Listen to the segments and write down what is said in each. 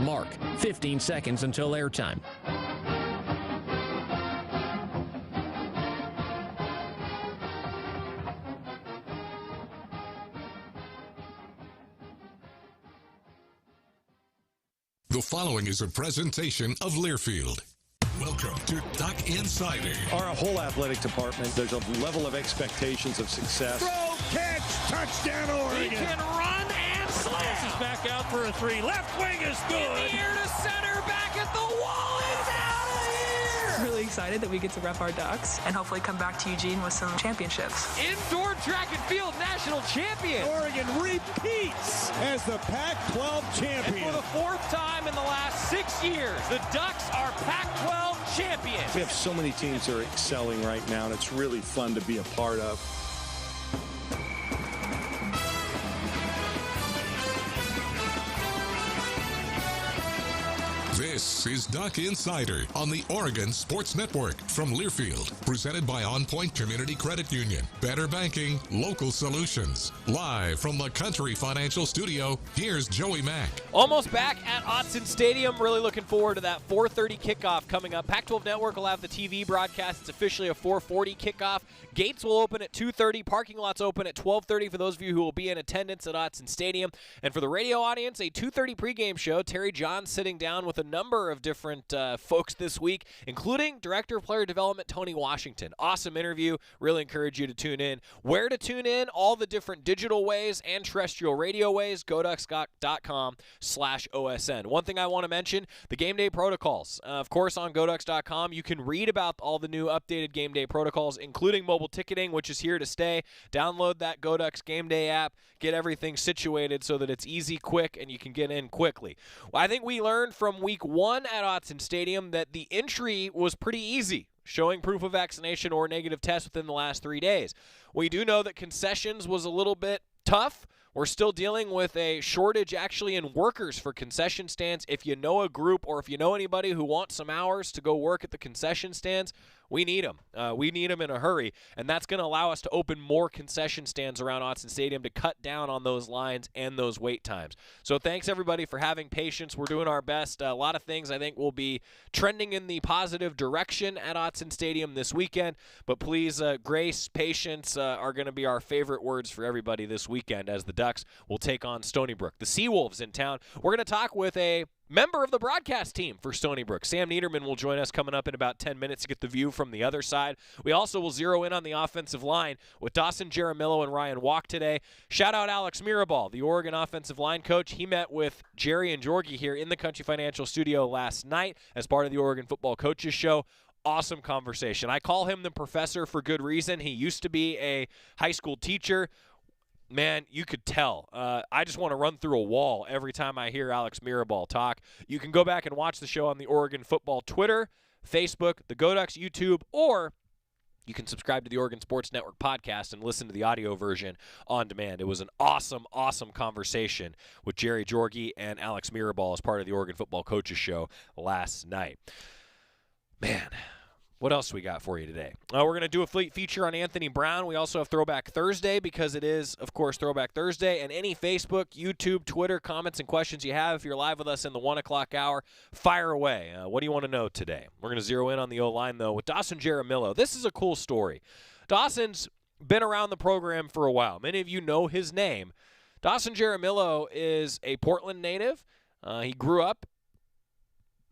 Mark, 15 seconds until airtime. The following is a presentation of Learfield. Welcome to Duck Insider. Our whole athletic department, there's a level of expectations of success. Throw, catch, touchdown, Oregon. He can run and slam. This is back out for a three. Left wing is good. In the air to center, back at the wall. It's out of here. Really excited that we get to rep our Ducks and hopefully come back to Eugene with some championships. Indoor track and field national champion. Oregon repeats as the Pac-12 champion. And for the fourth time in the last 6 years, the Ducks are Pac-12 champions. We have so many teams that are excelling right now, and it's really fun to be a part of. This is Duck Insider on the Oregon Sports Network from Learfield, presented by On Point Community Credit Union. Better banking, local solutions. Live from the Country Financial Studio, here's Joey Mack. Almost back at Dawson Stadium. Really looking forward to that 4:30 kickoff coming up. Pac-12 Network will have the TV broadcast. It's officially a 4:40 kickoff. Gates will open at 2:30. Parking lots open at 12:30 for those of you who will be in attendance at Dawson Stadium. And for the radio audience, a 2:30 pregame show. Terry John sitting down with a number of different folks this week, including Director of Player Development Tony Washington. Awesome interview. Really encourage you to tune in. Where to tune in, all the different digital ways and terrestrial radio ways, goducks.com/OSN. One thing I want to mention, the game day protocols. Of course, on goducks.com, you can read about all the new updated game day protocols, including mobile ticketing, which is here to stay. Download that GoDucks Game Day app. Get everything situated so that it's easy, quick, and you can get in quickly. Well, I think we learned from week one at Dawson Stadium that the entry was pretty easy, showing proof of vaccination or negative test within the last 3 days. We do know that concessions was a little bit tough. We're still dealing with a shortage actually in workers for concession stands. If you know a group or if you know anybody who wants some hours to go work at the concession stands, we need them. We need them in a hurry, and that's going to allow us to open more concession stands around Dawson Stadium to cut down on those lines and those wait times. So thanks, everybody, for having patience. We're doing our best. A lot of things I think will be trending in the positive direction at Dawson Stadium this weekend, but please, grace, patience are going to be our favorite words for everybody this weekend as the Ducks will take on Stony Brook. The Seawolves in town. We're going to talk with a member of the broadcast team for Stony Brook. Sam Neidermann will join us coming up in about 10 minutes to get the view from the other side. We also will zero in on the offensive line with Dawson, Jaramillo, and Ryan Walk today. Shout out Alex Mirabal, the Oregon offensive line coach. He met with Jerry and Georgie here in the Country Financial Studio last night as part of the Oregon Football Coaches Show. Awesome conversation. I call him the professor for good reason. He used to be a high school teacher. Man, you could tell. I just want to run through a wall every time I hear Alex Mirabal talk. You can go back and watch the show on the Oregon Football Twitter, Facebook, the GoDucks YouTube, or you can subscribe to the Oregon Sports Network podcast and listen to the audio version on demand. It was an awesome, awesome conversation with Jerry Georgie and Alex Mirabal as part of the Oregon Football Coaches Show last night. Man, what else we got for you today? We're going to do a fleet feature on Anthony Brown. We also have Throwback Thursday because it is, of course, Throwback Thursday. And any Facebook, YouTube, Twitter comments and questions you have, if you're live with us in the 1 o'clock hour, fire away. What do you want to know today? We're going to zero in on the O-line, though, with Dawson Jaramillo. This is a cool story. Dawson's been around the program for a while. Many of you know his name. Dawson Jaramillo is a Portland native. He grew up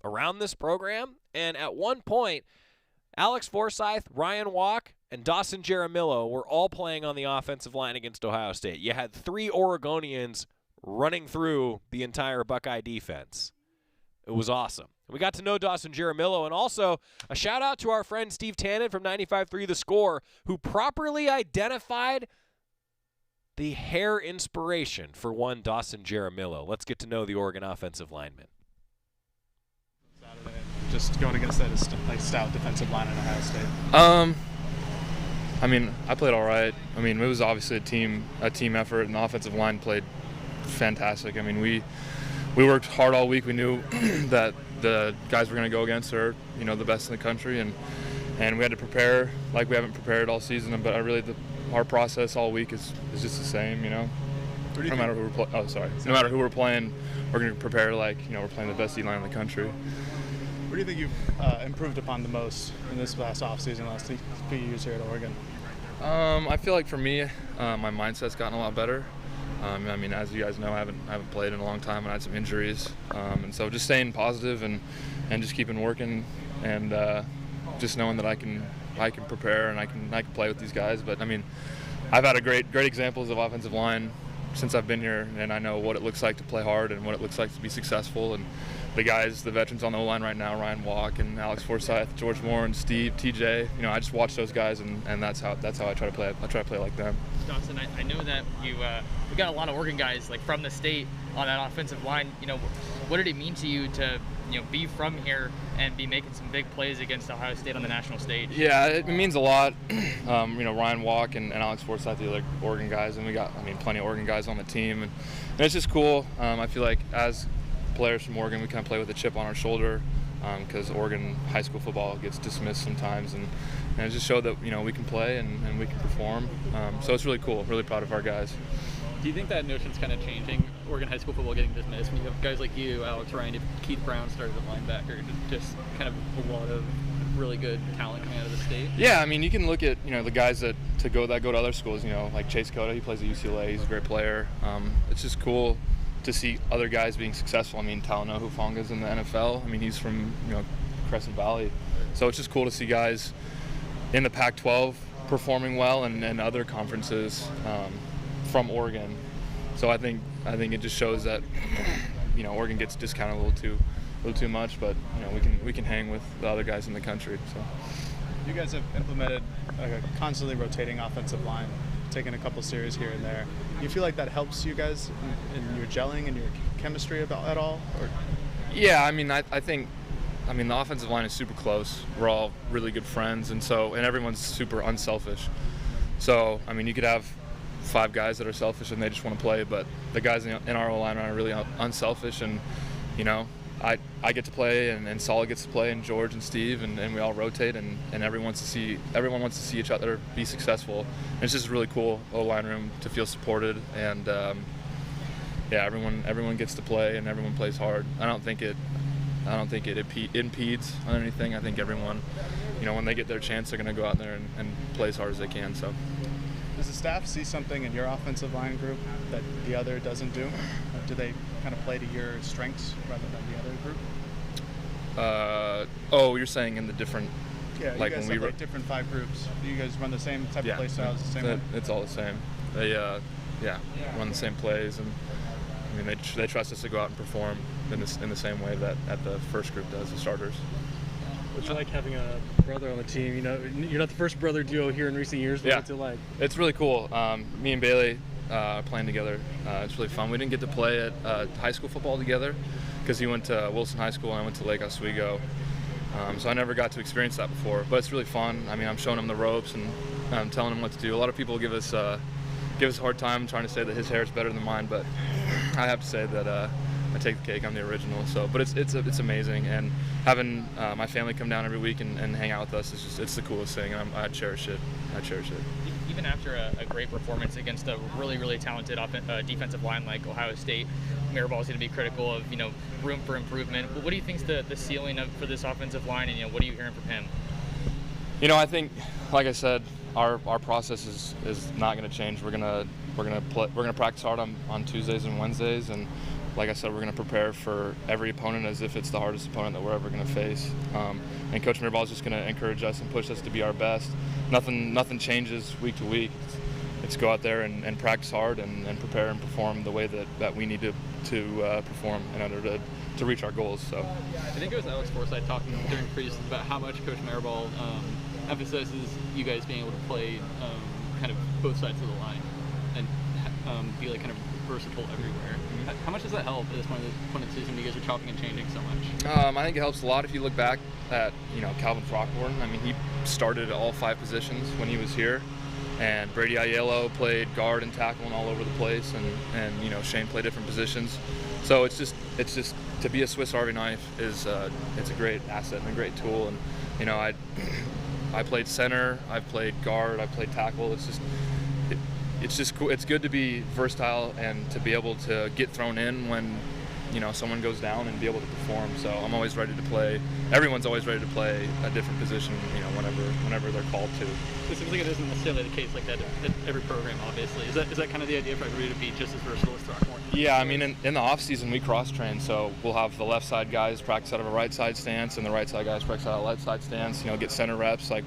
around this program. And at one point, Alex Forsyth, Ryan Walk, and Dawson Jaramillo were all playing on the offensive line against Ohio State. You had 3 Oregonians running through the entire Buckeye defense. It was awesome. We got to know Dawson Jaramillo, and also a shout-out to our friend Steve Tannen from 95.3 The Score, who properly identified the hair inspiration for one Dawson Jaramillo. Let's get to know the Oregon offensive lineman. Just going against that stout defensive line in Ohio State? I mean, I played all right. I mean, it was obviously a team effort, and the offensive line played fantastic. I mean, we worked hard all week. We knew that the guys we're going to go against are, the best in the country, and we had to prepare like we haven't prepared all season. But our process all week is just the same, No matter who we're playing, going to prepare like we're playing the best D-line in the country. What do you think you've improved upon the most in this last offseason, last few years here at Oregon? I feel like for me, my mindset's gotten a lot better. I mean, as you guys know, I haven't played in a long time and I had some injuries, and so just staying positive and just keeping working and just knowing that I can prepare and I can play with these guys. But I mean, I've had great examples of offensive line since I've been here, and I know what it looks like to play hard and what it looks like to be successful. And the veterans on the O-line right now, Ryan Walk and Alex Forsyth, George Moore and Steve, TJ, I just watch those guys and that's how I try to play. I try to play like them. Dawson, I know that we got a lot of Oregon guys like from the state on that offensive line. What did it mean to you to be from here and be making some big plays against Ohio State on the national stage? Yeah, it means a lot. Ryan Walk and Alex Forsyth, the other Oregon guys, and we got plenty of Oregon guys on the team, and it's just cool. I feel like as players from Oregon, we kind of play with a chip on our shoulder because Oregon high school football gets dismissed sometimes, and it just showed that we can play and we can perform. So it's really cool. Really proud of our guys. Do you think that notion's kind of changing? Oregon high school football getting dismissed when you have guys like you, Alex Ryan, Keith Brown started at linebacker, just kind of a lot of really good talent coming out of the state? Yeah, you can look at the guys that go to other schools. Like Chase Cota, he plays at UCLA. He's a great player. It's just cool to see other guys being successful. Talanoa Hufanga's in the NFL. He's from Crescent Valley, so it's just cool to see guys in the Pac-12 performing well and other conferences from Oregon. So I think it just shows that Oregon gets discounted a little too much, but we can hang with the other guys in the country. So you guys have implemented a constantly rotating offensive line, taking a couple series here and there. Do you feel like that helps you guys in your gelling and your chemistry at all? Or? Yeah, I think the offensive line is super close. We're all really good friends, and everyone's super unselfish. So you could have 5 guys that are selfish and they just want to play, but the guys in our O-line are really unselfish, and I get to play and Saul gets to play and George and Steve and we all rotate and everyone wants to see each other be successful. And it's just a really cool O-line room to feel supported, and everyone gets to play and everyone plays hard. I don't think it impedes on anything. I think everyone, when they get their chance, they're going to go out there and play as hard as they can. So. Does the staff see something in your offensive line group that the other doesn't do? Or do they kind of play to your strengths rather than the other group? You're saying in the different... Yeah, you guys have different 5 groups. Do you guys run the same type of play styles the same way? It's all the same. They run the same plays, and they trust us to go out and perform in the same way that the first group does, the starters. What's it like having a brother on the team? You're not the first brother duo here in recent years, but what's it like? It's really cool. Me and Bailey playing together. It's really fun. We didn't get to play at high school football together because he went to Wilson High School and I went to Lake Oswego. So I never got to experience that before, but it's really fun. I'm showing him the ropes and I'm telling him what to do. A lot of people give us a hard time trying to say that his hair is better than mine, but I have to say that I take the cake. I'm the original. So, but it's amazing, and having my family come down every week and hang out with us is it's the coolest thing. And I cherish it. Even after a great performance against a really, really talented defensive line like Ohio State, Mirabal is going to be critical of room for improvement. But what do you think is the ceiling for this offensive line, and what are you hearing from him? I think, like I said, our process is not going to change. We're gonna practice hard on Tuesdays and Wednesdays, and like I said, we're going to prepare for every opponent as if it's the hardest opponent that we're ever going to face. And Coach Mirabal is just going to encourage us and push us to be our best. Nothing changes week to week. It's go out there and practice hard and prepare and perform the way that we need to perform in order to reach our goals. So I think it was Alex Forsyth talking during preseason about how much Coach Mirabal emphasizes you guys being able to play kind of both sides of the line and be kind of versatile everywhere. How much does that help at this point of the season? You guys are chopping and changing so much. I think it helps a lot if you look back at Calvin Throckmorton. He started all 5 positions when he was here, and Brady Aiello played guard and tackle and all over the place, and Shane played different positions. So it's just to be a Swiss Army knife is it's a great asset and a great tool. And I played center, I've played guard, I've played tackle. It's just cool. It's good to be versatile and to be able to get thrown in when someone goes down and be able to perform. So I'm always ready to play. Everyone's always ready to play a different position, whenever they're called to. It seems like it isn't necessarily the case like that at every program, obviously. Is that kind of the idea for everybody to be just as versatile as Throckmorton? Yeah, I mean, in the off season we cross train, so we'll have the left side guys practice out of a right side stance, and the right side guys practice out of a left side stance. Get center reps. Like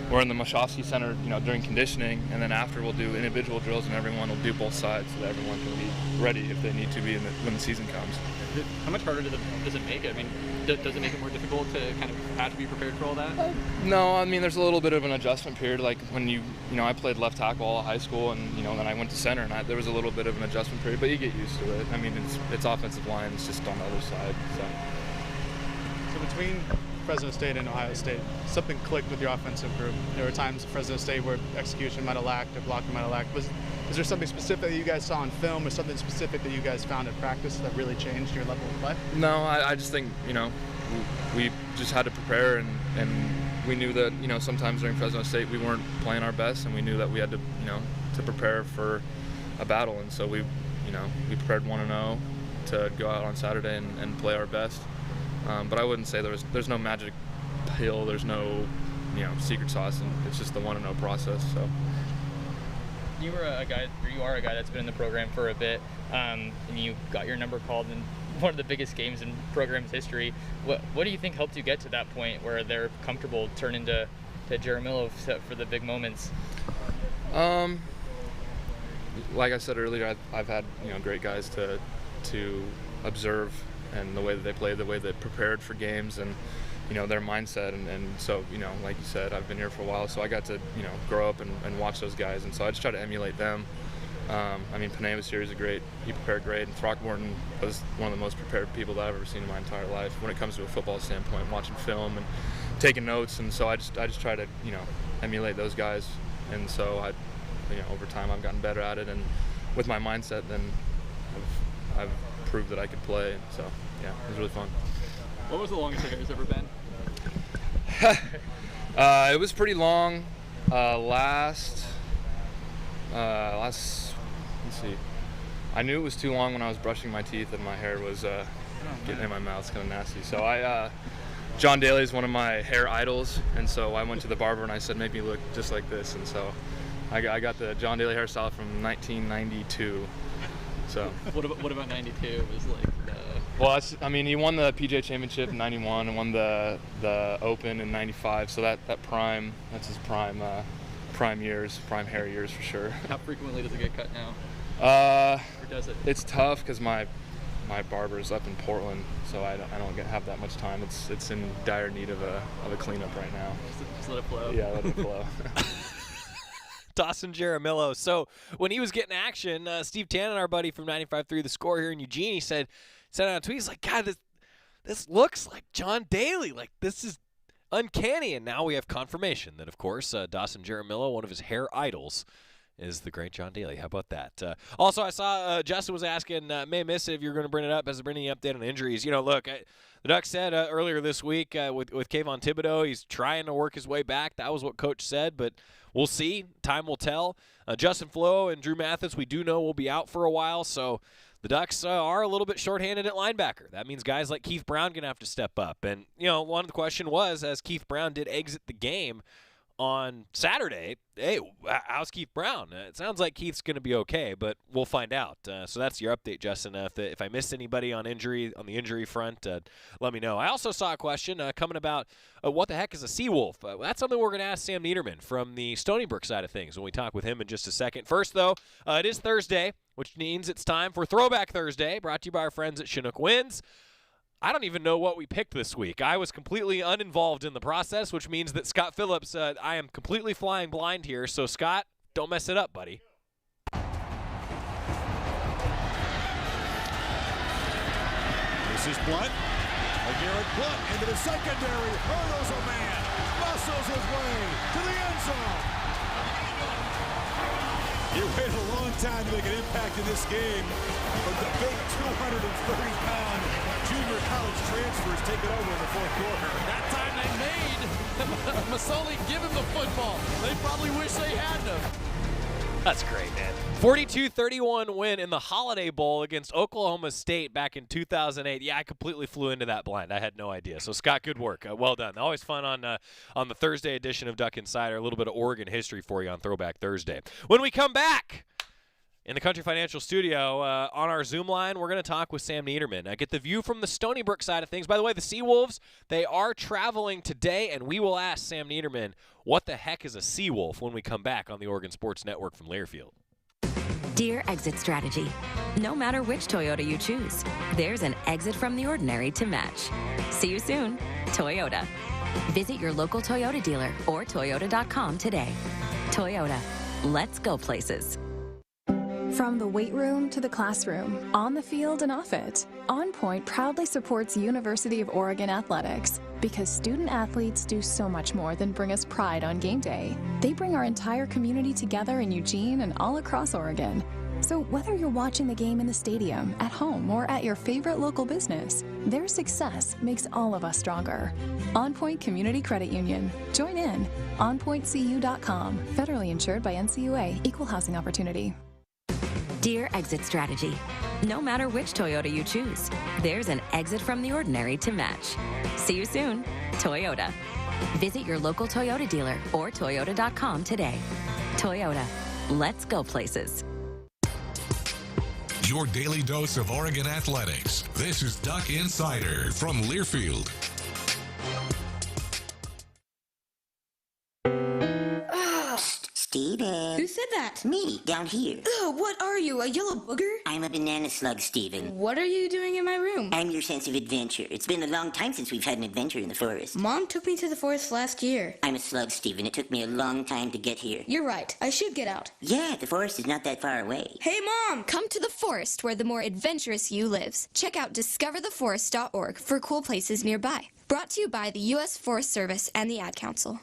we're in the Mashowski Center, during conditioning, and then after we'll do individual drills, and everyone will do both sides so that everyone can be ready if they need to be when the season comes. How much harder does it make it? I mean, does it make it more difficult to kind of have to be prepared for all that? No, I mean, there's a little bit of an adjustment period. Like when I played left tackle all high school, and then I went to center, and there was a little bit of an adjustment period, but you get used to it. I mean, it's offensive line, it's just on the other side. So between Fresno State and Ohio State, something clicked with your offensive group. There were times at Fresno State where execution might have lacked or blocking might have lacked. Was there something specific that you guys saw on film, or something specific that you guys found in practice that really changed your level of play? No, I just think, we just had to prepare, and we knew that, sometimes during Fresno State we weren't playing our best, and we knew that we had to, to prepare for a battle, and so we prepared 1-0 to go out on Saturday and play our best. But I wouldn't say there's no magic pill, there's no secret sauce, and it's just the 1-0 process. So you are a guy that's been in the program for a bit, and you got your number called in one of the biggest games in program's history. What do you think helped you get to that point where they're comfortable turning to Jaramillo for the big moments? Like I said earlier, I've had great guys to observe, and the way that they play, the way they prepared for games, and their mindset, and so like you said, I've been here for a while, so I got to grow up and watch those guys, and so I just try to emulate them. I mean, Panay was here, he prepared great, and Throckmorton was one of the most prepared people that I've ever seen in my entire life when it comes to a football standpoint, watching film and taking notes, and so I just try to emulate those guys, and so over time I've gotten better at it, and with my mindset, then I've proved that I could play, so yeah, it was really fun. What was the longest your hair's ever been? It was pretty long. Last, let's see. I knew it was too long when I was brushing my teeth, and my hair was getting in my mouth. It's kind of nasty. So John Daly is one of my hair idols, and so I went to the barber and I said, make me look just like this, and so I got the John Daly hairstyle from 1992. So what about 92? It was like well, he won the PGA Championship in 91 and won the Open in 95. So that's his prime hair years for sure. How frequently does it get cut now? Or does it? It's tough because my barber's up in Portland, so I don't have that much time. It's in dire need of a cleanup right now. Just let it flow. Yeah, let it flow. Dawson Jaramillo. So when he was getting action, Steve Tannen, our buddy from 95.3 The Score here in Eugene, he sent out a tweet. He's like, God, this looks like John Daly. Like, this is uncanny. And now we have confirmation that, of course, Dawson Jaramillo, one of his hair idols, is the great John Daly. How about that? Also, I saw Justin was asking, may miss it if you're going to bring it up. Has there been any update on injuries? Look, the Ducks said earlier this week with Kayvon Thibodeau, he's trying to work his way back. That was what Coach said, but we'll see. Time will tell. Justin Flo and Drew Mathis, we do know will be out for a while, so the Ducks are a little bit shorthanded at linebacker. That means guys like Keith Brown going to have to step up. And, one of the question was, as Keith Brown did exit the game on Saturday, hey, how's Keith Brown? It sounds like Keith's going to be okay, but we'll find out. So that's your update, Justin. If I missed anybody on the injury front, let me know. I also saw a question coming about what the heck is a Seawolf? That's something we're going to ask Sam Neidermann from the Stony Brook side of things when we talk with him in just a second. First, though, it is Thursday, which means it's time for Throwback Thursday, brought to you by our friends at Chinook Winds. I don't even know what we picked this week. I was completely uninvolved in the process, which means that Scott Phillips, I am completely flying blind here. So, Scott, don't mess it up, buddy. This is Blunt. Garrett Blunt into the secondary. Hurdles a man. Muscles his way to the end zone. You waited a long time to make an impact in this game, but the big 230-pound junior college transfers take it over in the fourth quarter. That time they made Masoli give him the football. They probably wish they had him. That's great, man. 42-31 win in the Holiday Bowl against Oklahoma State back in 2008. Yeah, I completely flew into that blind. I had no idea. So, Scott, good work. Well done. Always fun on the Thursday edition of Duck Insider. A little bit of Oregon history for you on Throwback Thursday. When we come back in the Country Financial Studio, on our Zoom line, we're going to talk with Sam Neidermann. Get the view from the Stony Brook side of things. By the way, the Seawolves, they are traveling today, and we will ask Sam Neidermann what the heck is a Seawolf when we come back on the Oregon Sports Network from Learfield. Dear Exit Strategy, no matter which Toyota you choose, there's an exit from the ordinary to match. See you soon, Toyota. Visit your local Toyota dealer or Toyota.com today. Toyota, let's go places. From the weight room to the classroom, on the field and off it, On Point proudly supports University of Oregon athletics because student athletes do so much more than bring us pride on game day. They bring our entire community together in Eugene and all across Oregon. So whether you're watching the game in the stadium, at home, or at your favorite local business, their success makes all of us stronger. On Point Community Credit Union. Join in. OnPointCU.com. Federally insured by NCUA. Equal housing opportunity. Dear Exit Strategy, no matter which Toyota you choose, there's an exit from the ordinary to match. See you soon, Toyota. Visit your local Toyota dealer or Toyota.com today. Toyota, let's go places. Your daily dose of Oregon athletics. This is Duck Insider from Learfield. Steven. Who said that? Me, down here. Ugh, what are you, a yellow booger? I'm a banana slug, Steven. What are you doing in my room? I'm your sense of adventure. It's been a long time since we've had an adventure in the forest. Mom took me to the forest last year. I'm a slug, Steven. It took me a long time to get here. You're right. I should get out. Yeah, the forest is not that far away. Hey, Mom! Come to the forest where the more adventurous you lives. Check out discovertheforest.org for cool places nearby. Brought to you by the U.S. Forest Service and the Ad Council.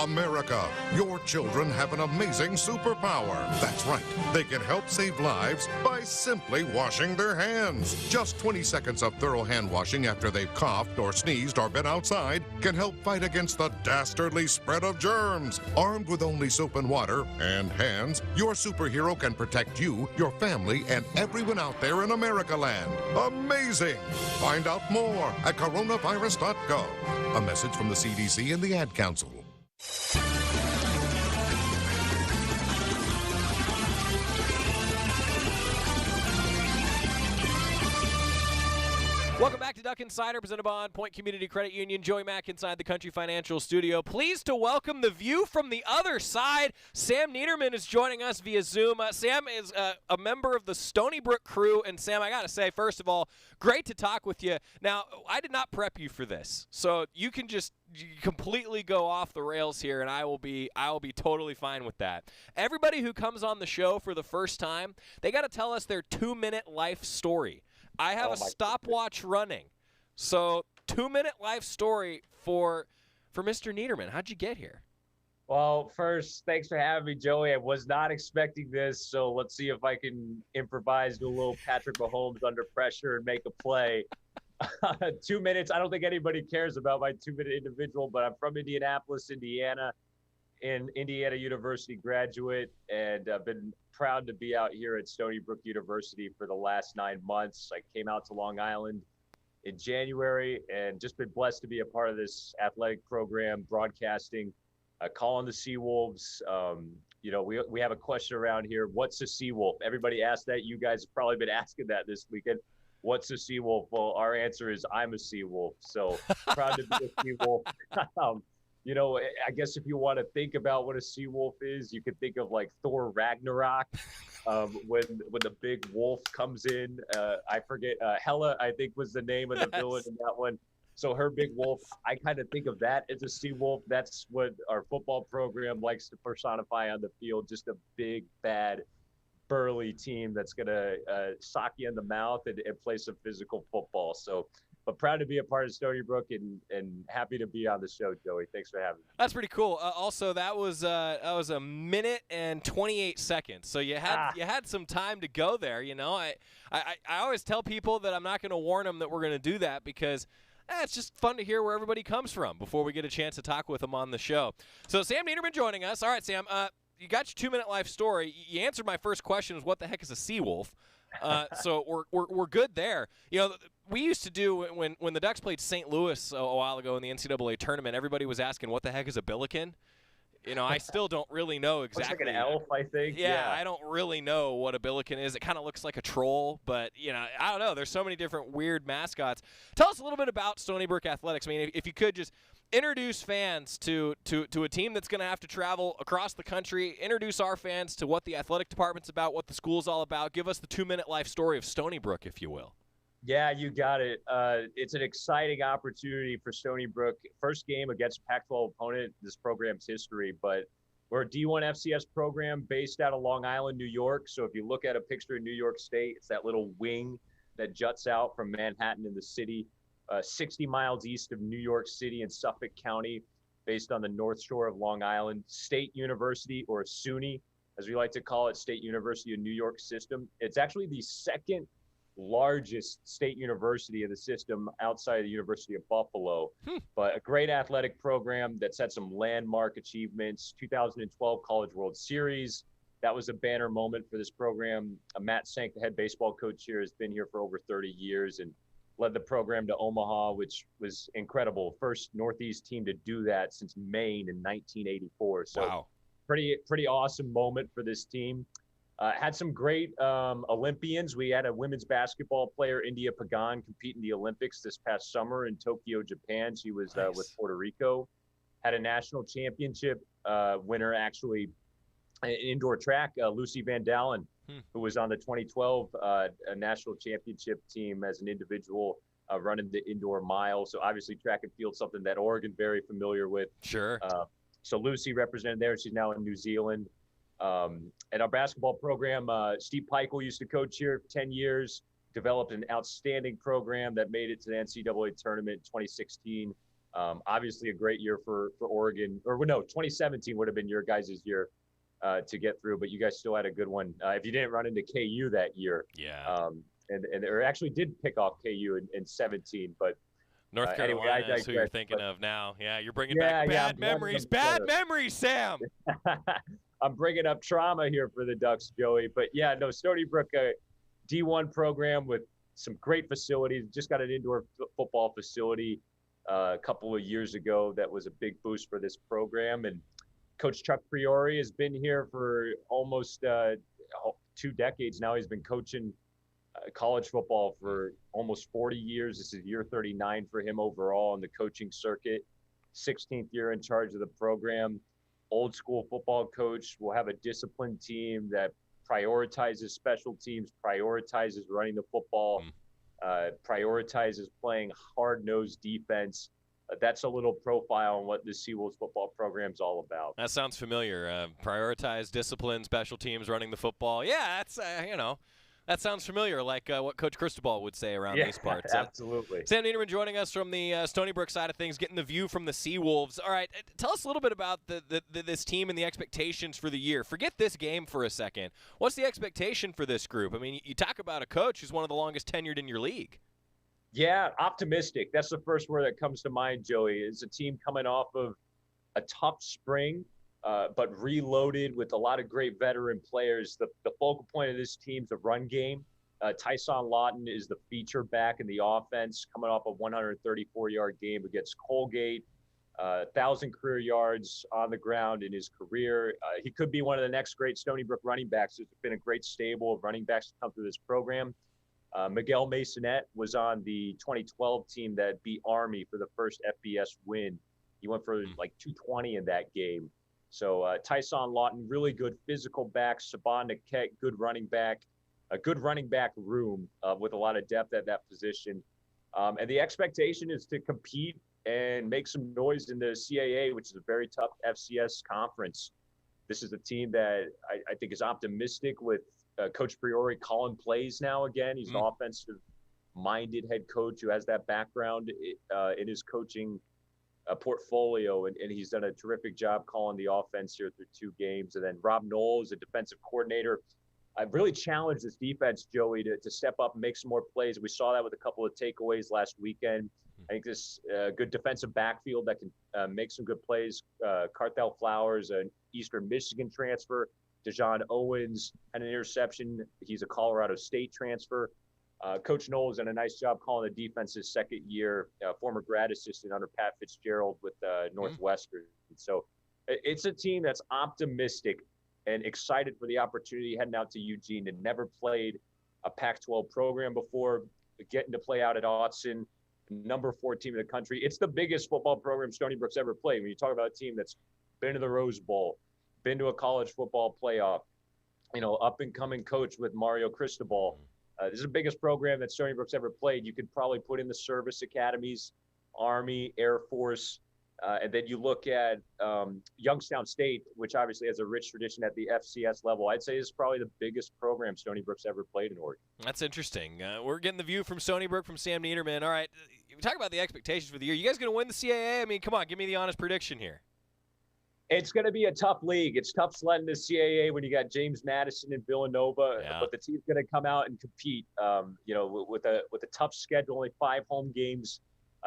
America, your children have an amazing superpower. That's right. They can help save lives by simply washing their hands. Just 20 seconds of thorough hand washing after they've coughed or sneezed or been outside can help fight against the dastardly spread of germs. Armed with only soap and water and hands, your superhero can protect you, your family, and everyone out there in America land. Amazing! Find out more at coronavirus.gov. A message from the CDC and the Ad Council. Welcome back to Duck Insider, presented by On Point Community Credit Union. Joey Mack inside the Country Financial Studio. Pleased to welcome the view from the other side. Sam Neidermann is joining us via Zoom. Sam is a member of the Stony Brook crew. And Sam, I got to say, first of all, great to talk with you. Now, I did not prep you for this, so you can just completely go off the rails here, and I will be totally fine with that. Everybody who comes on the show for the first time, they got to tell us their 2-minute life story. I have a stopwatch running. So 2-minute life story for Mr. Neidermann. How'd you get here? Well, first, thanks for having me, Joey. I was not expecting this, so let's see if I can improvise, do a little Patrick Mahomes under pressure and make a play. 2 minutes. I don't think anybody cares about my 2-minute individual, but I'm from Indianapolis, Indiana, an Indiana University graduate, and I've been proud to be out here at Stony Brook University for the last 9 months. I came out to Long Island in January and just been blessed to be a part of this athletic program, broadcasting, calling the Seawolves. We have a question around here. What's a Seawolf? Everybody asked that. You guys have probably been asking that this weekend. What's a Seawolf? Well, our answer is I'm a Seawolf. So proud to be a Seawolf. I guess if you want to think about what a Seawolf is, you could think of like Thor Ragnarok, when the big wolf comes in. I forget, Hela, I think, was the name of the villain in that one. So her big wolf, I kind of think of that as a Seawolf. That's what our football program likes to personify on the field, just a big, bad, burly team that's going to sock you in the mouth and play some physical football. So, but proud to be a part of Stony Brook and happy to be on the show, Joey. Thanks for having me. That's pretty cool. Also, that was a minute and 28 seconds. So you had some time to go there. I always tell people that I'm not going to warn them that we're going to do that because it's just fun to hear where everybody comes from before we get a chance to talk with them on the show. So Sam Neidermann joining us. All right, Sam. you got your 2-minute life story. You answered my first question: was what the heck is a sea wolf? So we're good there. You know, we used to do when the Ducks played St. Louis a while ago in the NCAA tournament. Everybody was asking, what the heck is a billiken? You know, I still don't really know exactly. Looks like an elf, I think. Yeah, I don't really know what a billiken is. It kind of looks like a troll, but, you know, I don't know. There's so many different weird mascots. Tell us a little bit about Stony Brook Athletics. I mean, if you could just introduce fans to a team that's going to have to travel across the country, introduce our fans to what the athletic department's about, what the school's all about. Give us the 2-minute life story of Stony Brook, if you will. Yeah, you got it. It's an exciting opportunity for Stony Brook. First game against Pac-12 opponent in this program's history, but we're a D1 FCS program based out of Long Island, New York. So if you look at a picture of New York State, it's that little wing that juts out from Manhattan in the city, 60 miles east of New York City in Suffolk County, based on the North Shore of Long Island. State University, or SUNY, as we like to call it, State University of New York system. It's actually the second largest state university of the system outside of the University of Buffalo, but a great athletic program that's had some landmark achievements. 2012 College World Series, that was a banner moment for this program. Matt Sank, the head baseball coach here, has been here for over 30 years and led the program to Omaha, which was incredible. First Northeast team to do that since Maine in 1984. So wow. Pretty awesome moment for this team. Had some great Olympians. We had a women's basketball player, India Pagan, compete in the Olympics this past summer in Tokyo, Japan. She was nice. With Puerto Rico. Had a national championship winner, actually, in indoor track, Lucy Van Dalen, who was on the 2012 national championship team as an individual running the indoor mile. So obviously track and field, something that Oregon very familiar with. Sure. So Lucy represented there. She's now in New Zealand. At our basketball program, Steve Peichel used to coach here for 10 years, developed an outstanding program that made it to the NCAA tournament in 2016. Obviously a great year for Oregon, or no, 2017 would have been your guys' year to get through, but you guys still had a good one. If you didn't run into KU that year. Yeah. And they actually did pick off KU in 17, but North Carolina anyway, is who you're thinking of now. Yeah, you're bringing back bad memories. Bad memories, Sam. I'm bringing up trauma here for the Ducks, Joey. But yeah, no, Stony Brook, a D1 program with some great facilities. Just got an indoor football facility a couple of years ago. That was a big boost for this program. And Coach Chuck Priori has been here for almost 2 decades now. He's been coaching college football for almost 40 years. This is year 39 for him overall on the coaching circuit. 16th year in charge of the program. Old school football coach. Will have a disciplined team that prioritizes special teams, prioritizes running the football, prioritizes playing hard-nosed defense. That's a little profile on what the Seawolves football program is all about. That sounds familiar. Prioritize discipline, special teams, running the football. Yeah, that's that sounds familiar, like what Coach Cristobal would say around these parts. Absolutely. Sam Neidermann joining us from the Stony Brook side of things, getting the view from the Seawolves. All right, tell us a little bit about this team and the expectations for the year. Forget this game for a second. What's the expectation for this group? I mean, you talk about a coach who's one of the longest tenured in your league. Yeah, optimistic. That's the first word that comes to mind, Joey. It's a team coming off of a tough spring. But reloaded with a lot of great veteran players. The focal point of this team's the run game. Tyson Lawton is the feature back in the offense, coming off a 134-yard game against Colgate, 1,000 career yards on the ground in his career. He could be one of the next great Stony Brook running backs. There's been a great stable of running backs to come through this program. Miguel Masonette was on the 2012 team that beat Army for the first FBS win. He went for like 220 in that game. So Tyson Lawton, really good physical back. Saban Naket, good running back. A good running back room with a lot of depth at that position. And the expectation is to compete and make some noise in the CAA, which is a very tough FCS conference. This is a team that I think is optimistic with Coach Priori calling plays now again. He's an offensive-minded head coach who has that background in his coaching portfolio, and he's done a terrific job calling the offense here through 2 games. And then Rob Knowles, a defensive coordinator. I've really challenged this defense, Joey, to step up and make some more plays. We saw that with a couple of takeaways last weekend. I think this good defensive backfield that can make some good plays. Carthel Flowers, an Eastern Michigan transfer. DeJon Owens had an interception. He's a Colorado State transfer. Coach Knowles done a nice job calling the defense his second year, former grad assistant under Pat Fitzgerald with Northwestern. So it's a team that's optimistic and excited for the opportunity heading out to Eugene, and never played a Pac-12 program before, getting to play out at Dawson, number 4 team in the country. It's the biggest football program Stony Brook's ever played. When you talk about a team that's been to the Rose Bowl, been to a college football playoff, up and coming coach with Mario Cristobal. This is the biggest program that Stony Brook's ever played. You could probably put in the service academies, Army, Air Force, and then you look at Youngstown State, which obviously has a rich tradition at the FCS level. I'd say this is probably the biggest program Stony Brook's ever played in Oregon. That's interesting. We're getting the view from Stony Brook from Sam Neidermann. All right, we talk about the expectations for the year. You guys going to win the CAA? I mean, come on, give me the honest prediction here. It's going to be a tough league. It's tough sledding the CAA when you got James Madison and Villanova, but the team's going to come out and compete. With a tough schedule, only 5 home games,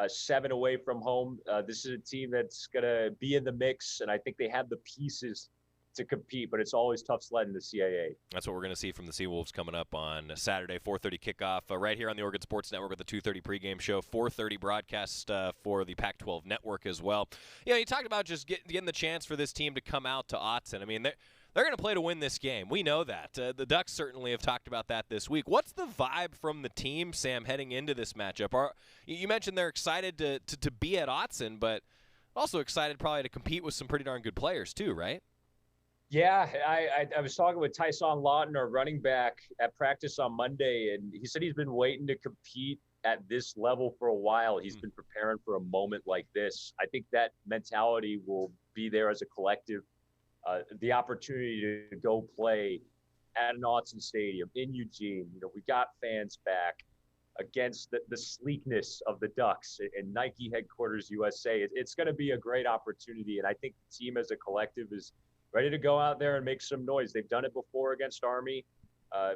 7 away from home. This is a team that's going to be in the mix, and I think they have the pieces to compete, but it's always tough sledding the CAA. That's what we're going to see from the Seawolves coming up on Saturday, 4:30 kickoff, right here on the Oregon Sports Network with the 2:30 pregame show, 4:30 broadcast for the Pac-12 Network as well. You talked about just getting the chance for this team to come out to Autzen. I mean, they're going to play to win this game. We know that. The Ducks certainly have talked about that this week. What's the vibe from the team, Sam, heading into this matchup? You mentioned they're excited to be at Autzen, but also excited probably to compete with some pretty darn good players too, right? Yeah, I was talking with Tyson Lawton, our running back, at practice on Monday, and he said he's been waiting to compete at this level for a while. He's been preparing for a moment like this. I think that mentality will be there as a collective. The opportunity to go play at an Autzen Stadium in Eugene. We got fans back against the sleekness of the Ducks and Nike headquarters USA. It's going to be a great opportunity, and I think the team as a collective is ready to go out there and make some noise. They've done it before against Army.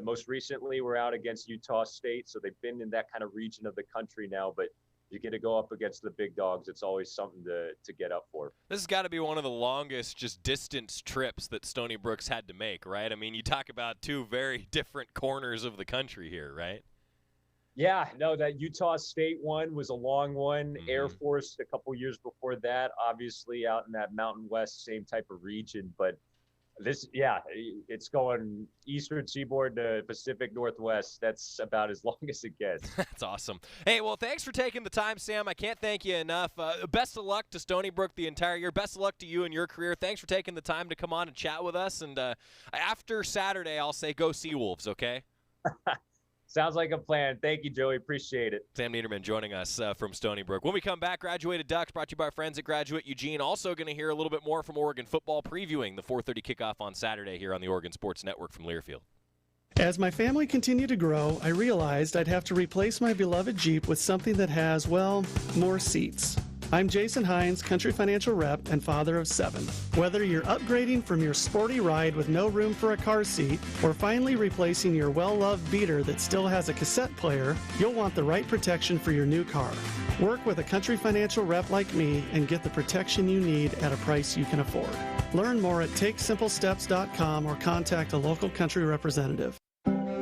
Most recently, we're out against Utah State, so they've been in that kind of region of the country now, but you get to go up against the big dogs. It's always something to get up for. This has got to be one of the longest just distance trips that Stony Brook's had to make, right? I mean, you talk about 2 very different corners of the country here, right? Yeah, no, that Utah State one was a long one. Air Force a couple years before that, obviously out in that Mountain West, same type of region. But this, it's going Eastern Seaboard to Pacific Northwest. That's about as long as it gets. That's awesome. Hey, well, thanks for taking the time, Sam. I can't thank you enough. Best of luck to Stony Brook the entire year. Best of luck to you and your career. Thanks for taking the time to come on and chat with us. And after Saturday, I'll say go Seawolves, okay? Sounds like a plan. Thank you, Joey. Appreciate it. Sam Neidermann joining us from Stony Brook. When we come back, Graduated Ducks brought to you by our friends at Graduate Eugene. Also going to hear a little bit more from Oregon football, previewing the 4:30 kickoff on Saturday here on the Oregon Sports Network from Learfield. As my family continued to grow, I realized I'd have to replace my beloved Jeep with something that has, well, more seats. I'm Jason Hines, Country Financial Rep and father of 7. Whether you're upgrading from your sporty ride with no room for a car seat or finally replacing your well-loved beater that still has a cassette player, you'll want the right protection for your new car. Work with a Country Financial Rep like me and get the protection you need at a price you can afford. Learn more at TakeSimpleSteps.com or contact a local Country representative.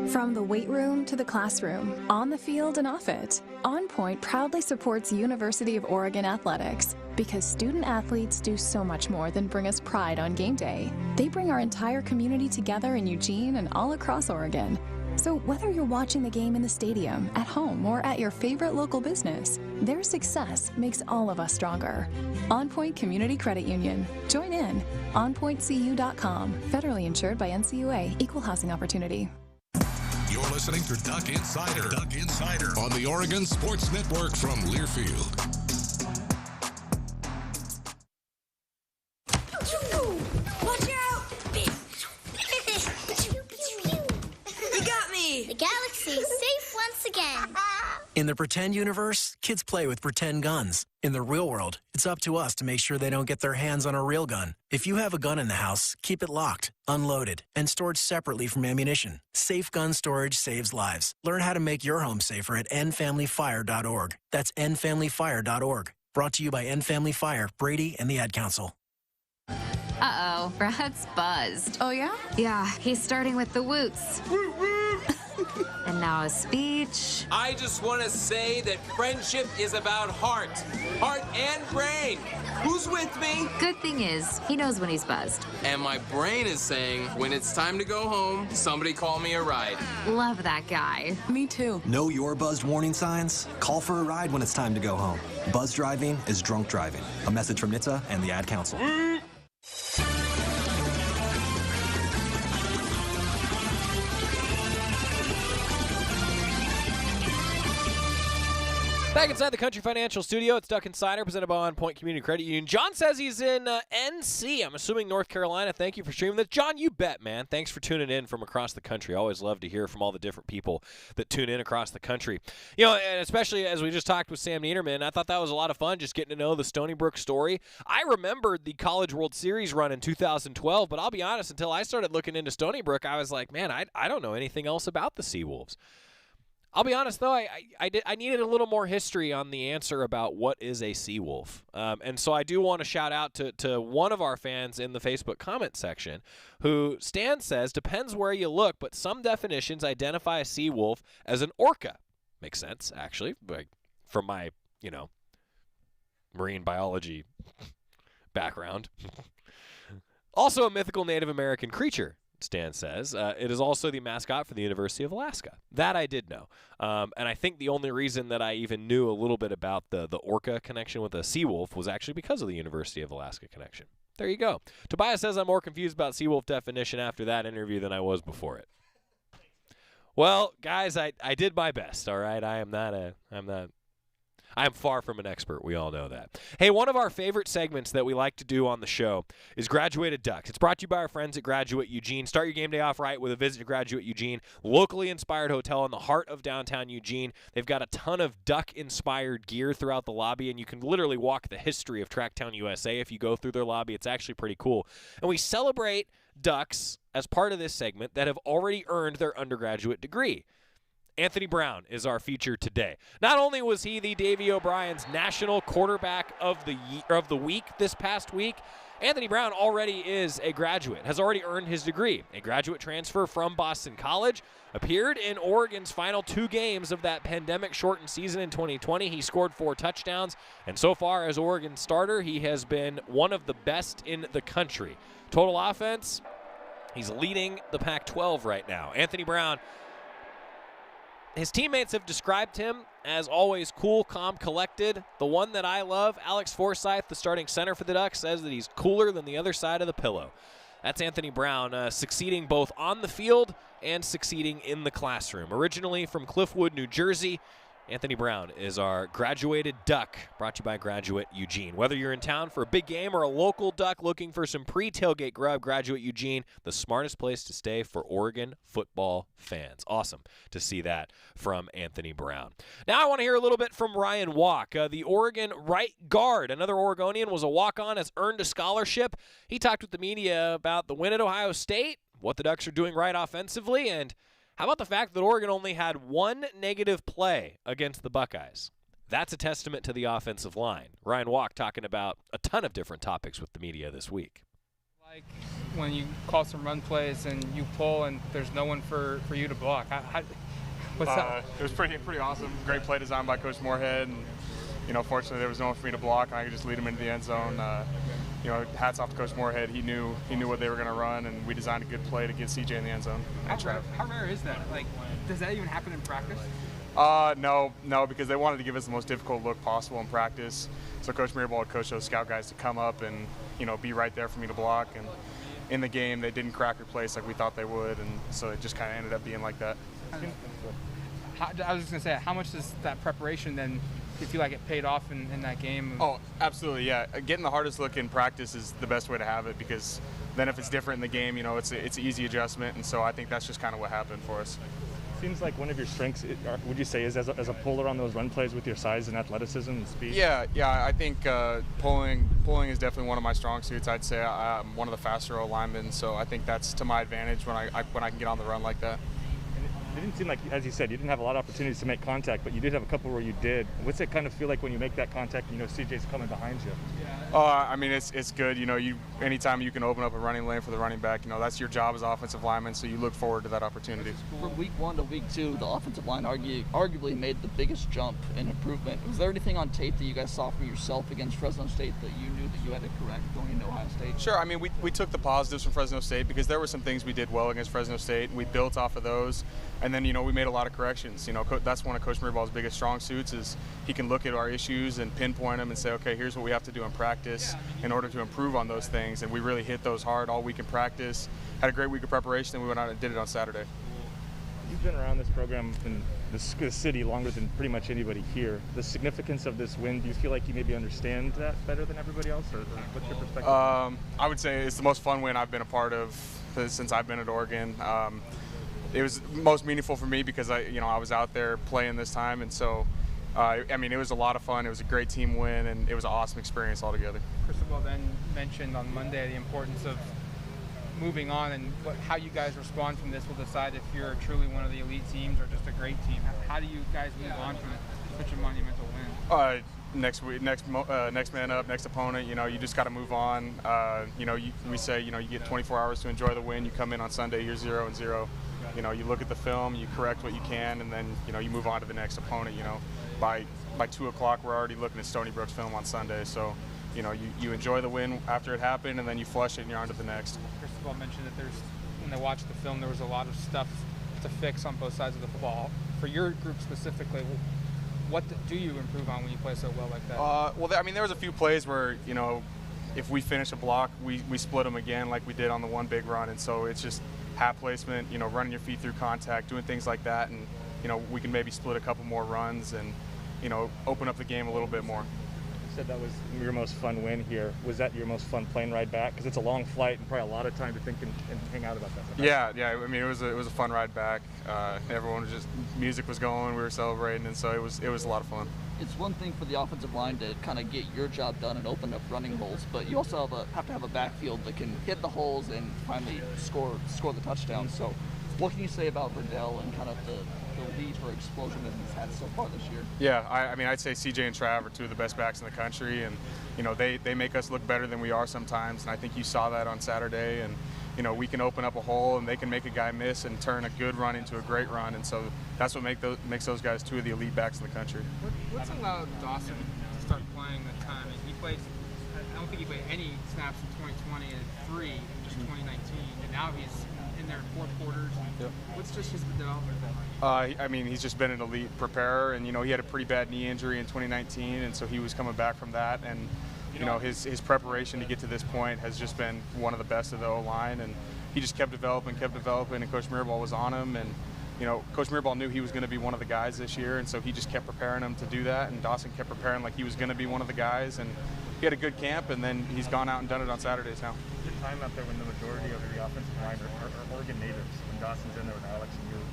From the weight room to the classroom, on the field and off it, On Point proudly supports University of Oregon athletics because student athletes do so much more than bring us pride on game day. They bring our entire community together in Eugene and all across Oregon. So whether you're watching the game in the stadium, at home, or at your favorite local business, their success makes all of us stronger. On Point Community Credit Union. Join in. OnPointCU.com. Federally insured by NCUA. Equal housing opportunity. You're listening to Duck Insider. Duck Insider on the Oregon Sports Network from Learfield. Watch out! You got me! The galaxy is safe once again. In the pretend universe, kids play with pretend guns. In the real world, it's up to us to make sure they don't get their hands on a real gun. If you have a gun in the house, keep it locked, unloaded, and stored separately from ammunition. Safe gun storage saves lives. Learn how to make your home safer at endfamilyfire.org. That's endfamilyfire.org. Brought to you by End Family Fire, Brady, and the Ad Council. Uh-oh, Brad's buzzed. Oh, yeah? Yeah, he's starting with the woots. And now a speech. I just want to say that friendship is about heart and brain. Who's with me? Good thing is, he knows when he's buzzed. And my brain is saying, when it's time to go home, somebody call me a ride. Love that guy. Me too. Know your buzzed warning signs? Call for a ride when it's time to go home. Buzz driving is drunk driving. A message from NHTSA and the Ad Council. Back inside the Country Financial Studio, it's Duck Insider, presented by On Point Community Credit Union. John says he's in NC. I'm assuming North Carolina. Thank you for streaming this. John, you bet, man. Thanks for tuning in from across the country. I always love to hear from all the different people that tune in across the country. You know, and especially as we just talked with Sam Neidermann, I thought that was a lot of fun, just getting to know the Stony Brook story. I remembered the College World Series run in 2012, but I'll be honest, until I started looking into Stony Brook, I was like, man, I don't know anything else about the Seawolves. I'll be honest, though, I needed a little more history on the answer about what is a Seawolf. And so I do want to shout out to one of our fans in the Facebook comment section who, Stan says, depends where you look, but some definitions identify a Seawolf as an orca. Makes sense, actually, like from my, marine biology background. Also a mythical Native American creature. Stan says. It is also the mascot for the University of Alaska. That I did know. And I think the only reason that I even knew a little bit about the orca connection with a seawolf was actually because of the University of Alaska connection. There you go. Tobias says I'm more confused about seawolf definition after that interview than I was before it. Well, guys, I did my best, all right? I'm far from an expert. We all know that. Hey, one of our favorite segments that we like to do on the show is Graduated Ducks. It's brought to you by our friends at Graduate Eugene. Start your game day off right with a visit to Graduate Eugene, locally inspired hotel in the heart of downtown Eugene. They've got a ton of duck-inspired gear throughout the lobby, and you can literally walk the history of Tracktown USA if you go through their lobby. It's actually pretty cool. And we celebrate ducks as part of this segment that have already earned their undergraduate degree. Anthony Brown is our feature today. Not only was he the Davey O'Brien's National Quarterback of the Week this past week, Anthony Brown already is a graduate, has already earned his degree. A graduate transfer from Boston College, appeared in Oregon's final 2 games of that pandemic-shortened season in 2020. He scored 4 touchdowns, and so far as Oregon starter, he has been one of the best in the country. Total offense, he's leading the Pac-12 right now. Anthony Brown, his teammates have described him as always cool, calm, collected. The one that I love, Alex Forsythe, the starting center for the Ducks, says that he's cooler than the other side of the pillow. That's Anthony Brown, succeeding both on the field and succeeding in the classroom. Originally from Cliffwood, New Jersey, Anthony Brown is our graduated Duck, brought to you by Graduate Eugene. Whether you're in town for a big game or a local Duck looking for some pre-tailgate grub, Graduate Eugene, the smartest place to stay for Oregon football fans. Awesome to see that from Anthony Brown. Now I want to hear a little bit from Ryan Walk, the Oregon right guard. Another Oregonian, was a walk-on, has earned a scholarship. He talked with the media about the win at Ohio State, what the Ducks are doing right offensively, and how about the fact that Oregon only had 1 negative play against the Buckeyes? That's a testament to the offensive line. Ryan Walk talking about a ton of different topics with the media this week. Like when you call some run plays and you pull and there's no one for you to block. What's that? It was pretty awesome. Great play design by Coach Moorhead. And, fortunately there was no one for me to block. And I could just lead him into the end zone. Hats off to Coach Moorhead. He knew what they were going to run, and we designed a good play to get CJ in the end zone. How rare is that? Like, does that even happen in practice? No, because they wanted to give us the most difficult look possible in practice. So Coach Mirabal had coached those scout guys to come up and, be right there for me to block. And in the game, they didn't crack or place like we thought they would, and so it just kind of ended up being like that. I was just going to say, how much does that preparation then, do you feel like it paid off in that game? Oh, absolutely, yeah. Getting the hardest look in practice is the best way to have it, because then if it's different in the game, it's an easy adjustment, and so I think that's just kind of what happened for us. seems like one of your strengths, would you say, is as a puller on those run plays with your size and athleticism and speed? Yeah, I think pulling is definitely one of my strong suits. I'd say I'm one of the faster linemen, so I think that's to my advantage when I can get on the run like that. It didn't seem like, as you said, you didn't have a lot of opportunities to make contact, but you did have a couple where you did. What's it kind of feel like when you make that contact and CJ's coming behind you? I mean, it's good. Anytime you can open up a running lane for the running back, that's your job as offensive lineman, so you look forward to that opportunity. From week 1 to week 2, the offensive line arguably made the biggest jump in improvement. Was there anything on tape that you guys saw from yourself against Fresno State that you knew that you had to correct going into Ohio State? Sure. I mean, we took the positives from Fresno State because there were some things we did well against Fresno State, and we built off of those. And then, we made a lot of corrections. That's one of Coach Miraball's biggest strong suits is he can look at our issues and pinpoint them and say, okay, here's what we have to do in practice in order to improve on those things. And we really hit those hard all week in practice. Had a great week of preparation, and we went out and did it on Saturday. You've been around this program in the city longer than pretty much anybody here. The significance of this win, do you feel like you maybe understand that better than everybody else, or what's your perspective? I would say it's the most fun win I've been a part of since I've been at Oregon. It was most meaningful for me because I was out there playing this time, and so it was a lot of fun. It was a great team win, and it was an awesome experience altogether. Cristobal then mentioned on Monday the importance of moving on, and how you guys respond from this will decide if you're truly one of the elite teams or just a great team. How do you guys move on from such a monumental win? Next man up, next opponent. You just got to move on. We say you get 24 hours to enjoy the win. You come in on Sunday, you're 0-0. You look at the film, you correct what you can, and then you move on to the next opponent. By 2 o'clock, we're already looking at Stony Brook's film on Sunday. So, you enjoy the win after it happened, and then you flush it, and you're on to the next. Cristobal mentioned that when they watched the film, there was a lot of stuff to fix on both sides of the football. For your group specifically, what do you improve on when you play so well like that? There was a few plays where if we finish a block, we split them again like we did on the one big run, and so it's just hat placement, running your feet through contact, doing things like that, and we can maybe split a couple more runs and open up the game a little bit more. You said that was your most fun win here. Was that your most fun plane ride back? Because it's a long flight and probably a lot of time to think and hang out about that. Yeah. It was a fun ride back. Everyone was music was going, we were celebrating, and so it was a lot of fun. It's one thing for the offensive line to kind of get your job done and open up running holes, but you also have to have a backfield that can hit the holes and finally score the touchdown. So what can you say about Verdell and kind of the lead for explosion that he's had so far this year? Yeah, I'd say CJ and Trav are two of the best backs in the country, and they make us look better than we are sometimes, and I think you saw that on Saturday. And we can open up a hole, and they can make a guy miss and turn a good run into a great run, and so that's what makes those guys two of the elite backs in the country. What's allowed Dawson to start playing the time? I don't think he played any snaps in 2020 and 3 in just 2019, and now he's in there in 4 quarters. Yep. What's just his development been like? He's just been an elite preparer, and he had a pretty bad knee injury in 2019, and so he was coming back from that, and his preparation to get to this point has just been one of the best of the O-line, and he just kept developing, and Coach Miraball was on him, and Coach Miraball knew he was going to be one of the guys this year, and so he just kept preparing him to do that, and Dawson kept preparing like he was going to be one of the guys, and he had a good camp, and then he's gone out and done it on Saturdays now. Your time out there when the majority of the offensive line are Oregon natives, when Dawson's in there with Alex and you,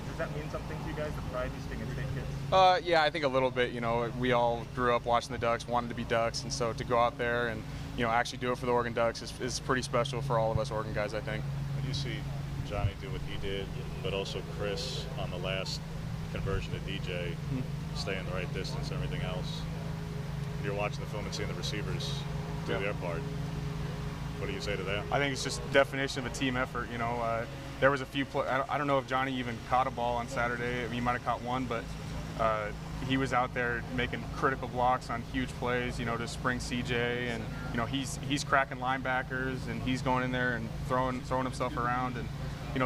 does that mean something to you guys, the pride you sting in state kids? Yeah, I think a little bit. We all grew up watching the Ducks, wanted to be Ducks, and so to go out there and actually do it for the Oregon Ducks is pretty special for all of us Oregon guys, I think. When you see Johnny do what he did, but also Chris on the last conversion to DJ, staying the right distance and everything else, you're watching the film and seeing the receivers do their part. What do you say to that? I think it's just the definition of a team effort. There was a few I don't know if Johnny even caught a ball on Saturday. He might have caught one, but he was out there making critical blocks on huge plays, to spring CJ, and he's cracking linebackers, and he's going in there and throwing himself around, and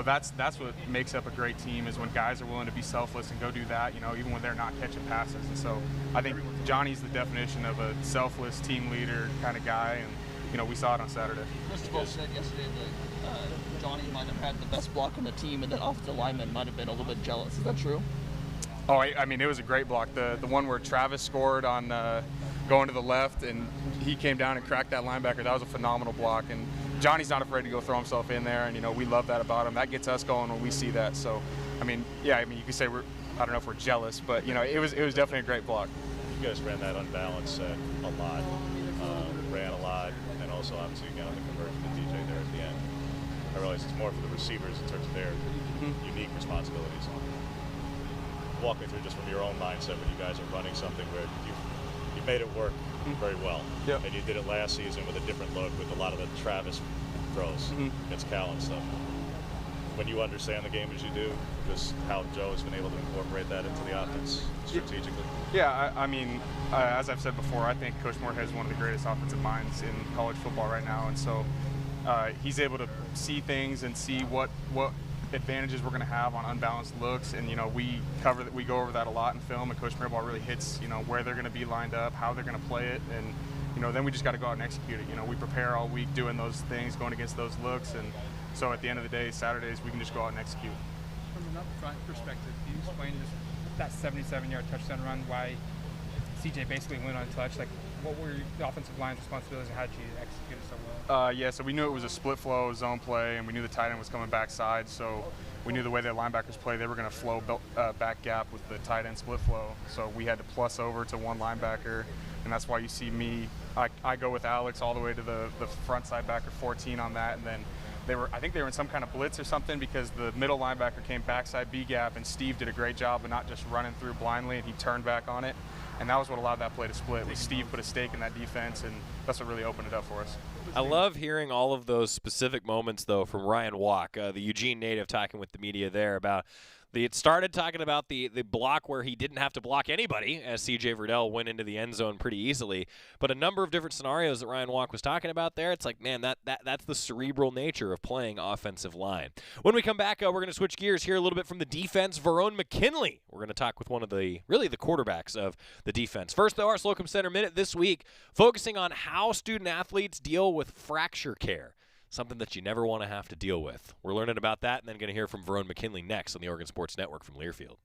that's what makes up a great team, is when guys are willing to be selfless and go do that, even when they're not catching passes. And so I think Johnny's the definition of a selfless team leader kind of guy, and we saw it on Saturday. Cristobal said yesterday that Johnny might have had the best block on the team, and that offensive lineman might have been a little bit jealous. Is that true? Oh, it was a great block. The one where Travis scored on going to the left, and he came down and cracked that linebacker. That was a phenomenal block, and Johnny's not afraid to go throw himself in there, and we love that about him. That gets us going when we see that. So I mean, yeah, I mean, you could say I don't know if we're jealous, but you know, it was definitely a great block. You guys ran that unbalanced set a lot, ran a lot, and also obviously again on the conversion to DJ there at the end. I realize it's more for the receivers in terms of their unique responsibilities. Walk me through just from your own mindset when you guys are running something where you made it work very well. Yep. And you did it last season with a different look with a lot of the Travis throws against Cal and stuff. When you understand the game as you do, just how Joe has been able to incorporate that into the offense strategically. Yeah, I mean, as I've said before, I think Coach Moorhead is one of the greatest offensive minds in college football right now, and so he's able to see things and see what advantages we're going to have on unbalanced looks, and you know, we go over that a lot in film, and Coach Mirabal really hits, you know, where they're going to be lined up, how they're going to play it, and you know, then we just got to go out and execute it. You know, we prepare all week doing those things, going against those looks, and so at the end of the day, Saturdays, we can just go out and execute. From an upfront perspective, can you explain just that 77-yard touchdown run, why CJ basically went untouched? Like, what were the offensive line's responsibilities, and how did you execute it so well? Yeah, so we knew it was a split flow zone play, and we knew the tight end was coming backside, so we knew the way that linebackers play, they were going to flow back gap with the tight end split flow. So we had to plus over to one linebacker, and that's why you see me, I go with Alex all the way to the front side backer 14 on that, and then I think they were in some kind of blitz or something, because the middle linebacker came backside B gap, and Steve did a great job of not just running through blindly, and he turned back on it. And that was what allowed that play to split, was Steve put a stake in that defense, and that's what really opened it up for us. I love hearing all of those specific moments, though, from Ryan Walk, the Eugene native, talking with the media there about it started talking about the block where he didn't have to block anybody, as C.J. Verdell went into the end zone pretty easily. But a number of different scenarios that Ryan Walk was talking about there, it's like, man, that's the cerebral nature of playing offensive line. When we come back, we're going to switch gears here a little bit from the defense. Verone McKinley, we're going to talk with one of the quarterbacks of the defense. First, though, our Slocum Center Minute this week, focusing on how student-athletes deal with fracture care. Something that you never want to have to deal with. We're learning about that and then going to hear from Verone McKinley next on the Oregon Sports Network from Learfield.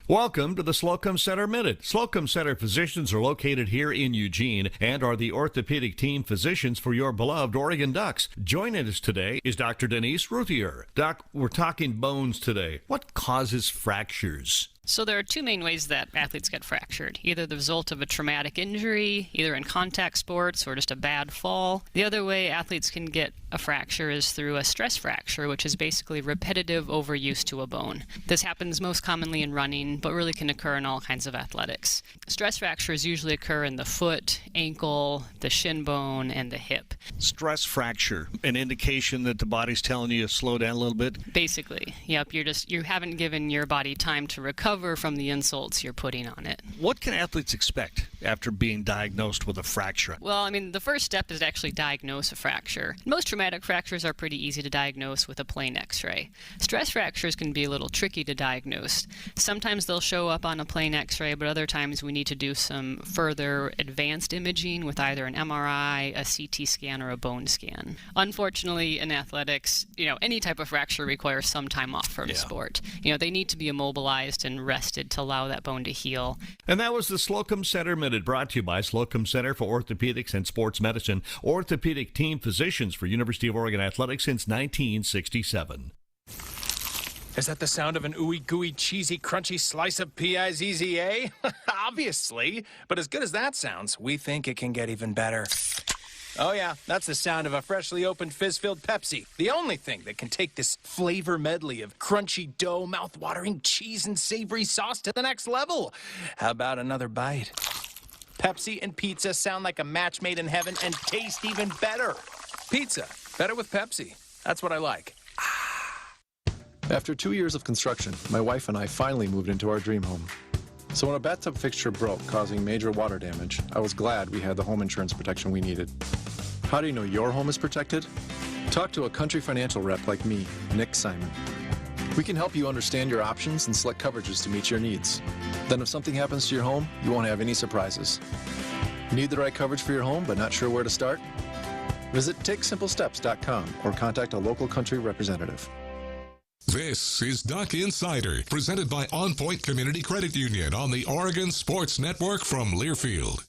Welcome to the Slocum Center Minute. Slocum Center physicians are located here in Eugene and are the orthopedic team physicians for your beloved Oregon Ducks. Joining us today is Dr. Denise Ruthier. Doc, we're talking bones today. What causes fractures? So there are two main ways that athletes get fractured, either the result of a traumatic injury, either in contact sports or just a bad fall. The other way athletes can get a fracture is through a stress fracture, which is basically repetitive overuse to a bone. This happens most commonly in running, but really can occur in all kinds of athletics. Stress fractures usually occur in the foot, ankle, the shin bone, and the hip. Stress fracture, an indication that the body's telling you to slow down a little bit? Basically, yep. You haven't given your body time to recover from the insults you're putting on it. What can athletes expect after being diagnosed with a fracture? Well, I mean, the first step is to actually diagnose a fracture. Most traumatic fractures are pretty easy to diagnose with a plain x-ray. Stress fractures can be a little tricky to diagnose. Sometimes they'll show up on a plain x-ray, but other times we need to do some further advanced imaging with either an MRI, a CT scan, or a bone scan. Unfortunately, in athletics, any type of fracture requires some time off from sport. They need to be immobilized and rested to allow that bone to heal. And that was the Slocum Center Minute, brought to you by Slocum Center for Orthopedics and Sports Medicine, orthopedic team physicians for University of Oregon Athletics since 1967. Is that the sound of an ooey gooey cheesy crunchy slice of P-I-Z-Z-A? Obviously, but as good as that sounds, we think it can get even better. Oh yeah, that's the sound of a freshly opened fizz-filled Pepsi. The only thing that can take this flavor medley of crunchy dough, mouth-watering cheese, and savory sauce to the next level. How about another bite? Pepsi and pizza sound like a match made in heaven and taste even better. Pizza, better with Pepsi. That's what I like. After 2 years of construction, my wife and I finally moved into our dream home. So when a bathtub fixture broke, causing major water damage, I was glad we had the home insurance protection we needed. How do you know your home is protected? Talk to a Country Financial rep like me, Nick Simon. We can help you understand your options and select coverages to meet your needs. Then if something happens to your home, you won't have any surprises. Need the right coverage for your home but not sure where to start? Visit TakeSimpleSteps.com or contact a local Country representative. This is Duck Insider, presented by On Point Community Credit Union on the Oregon Sports Network from Learfield.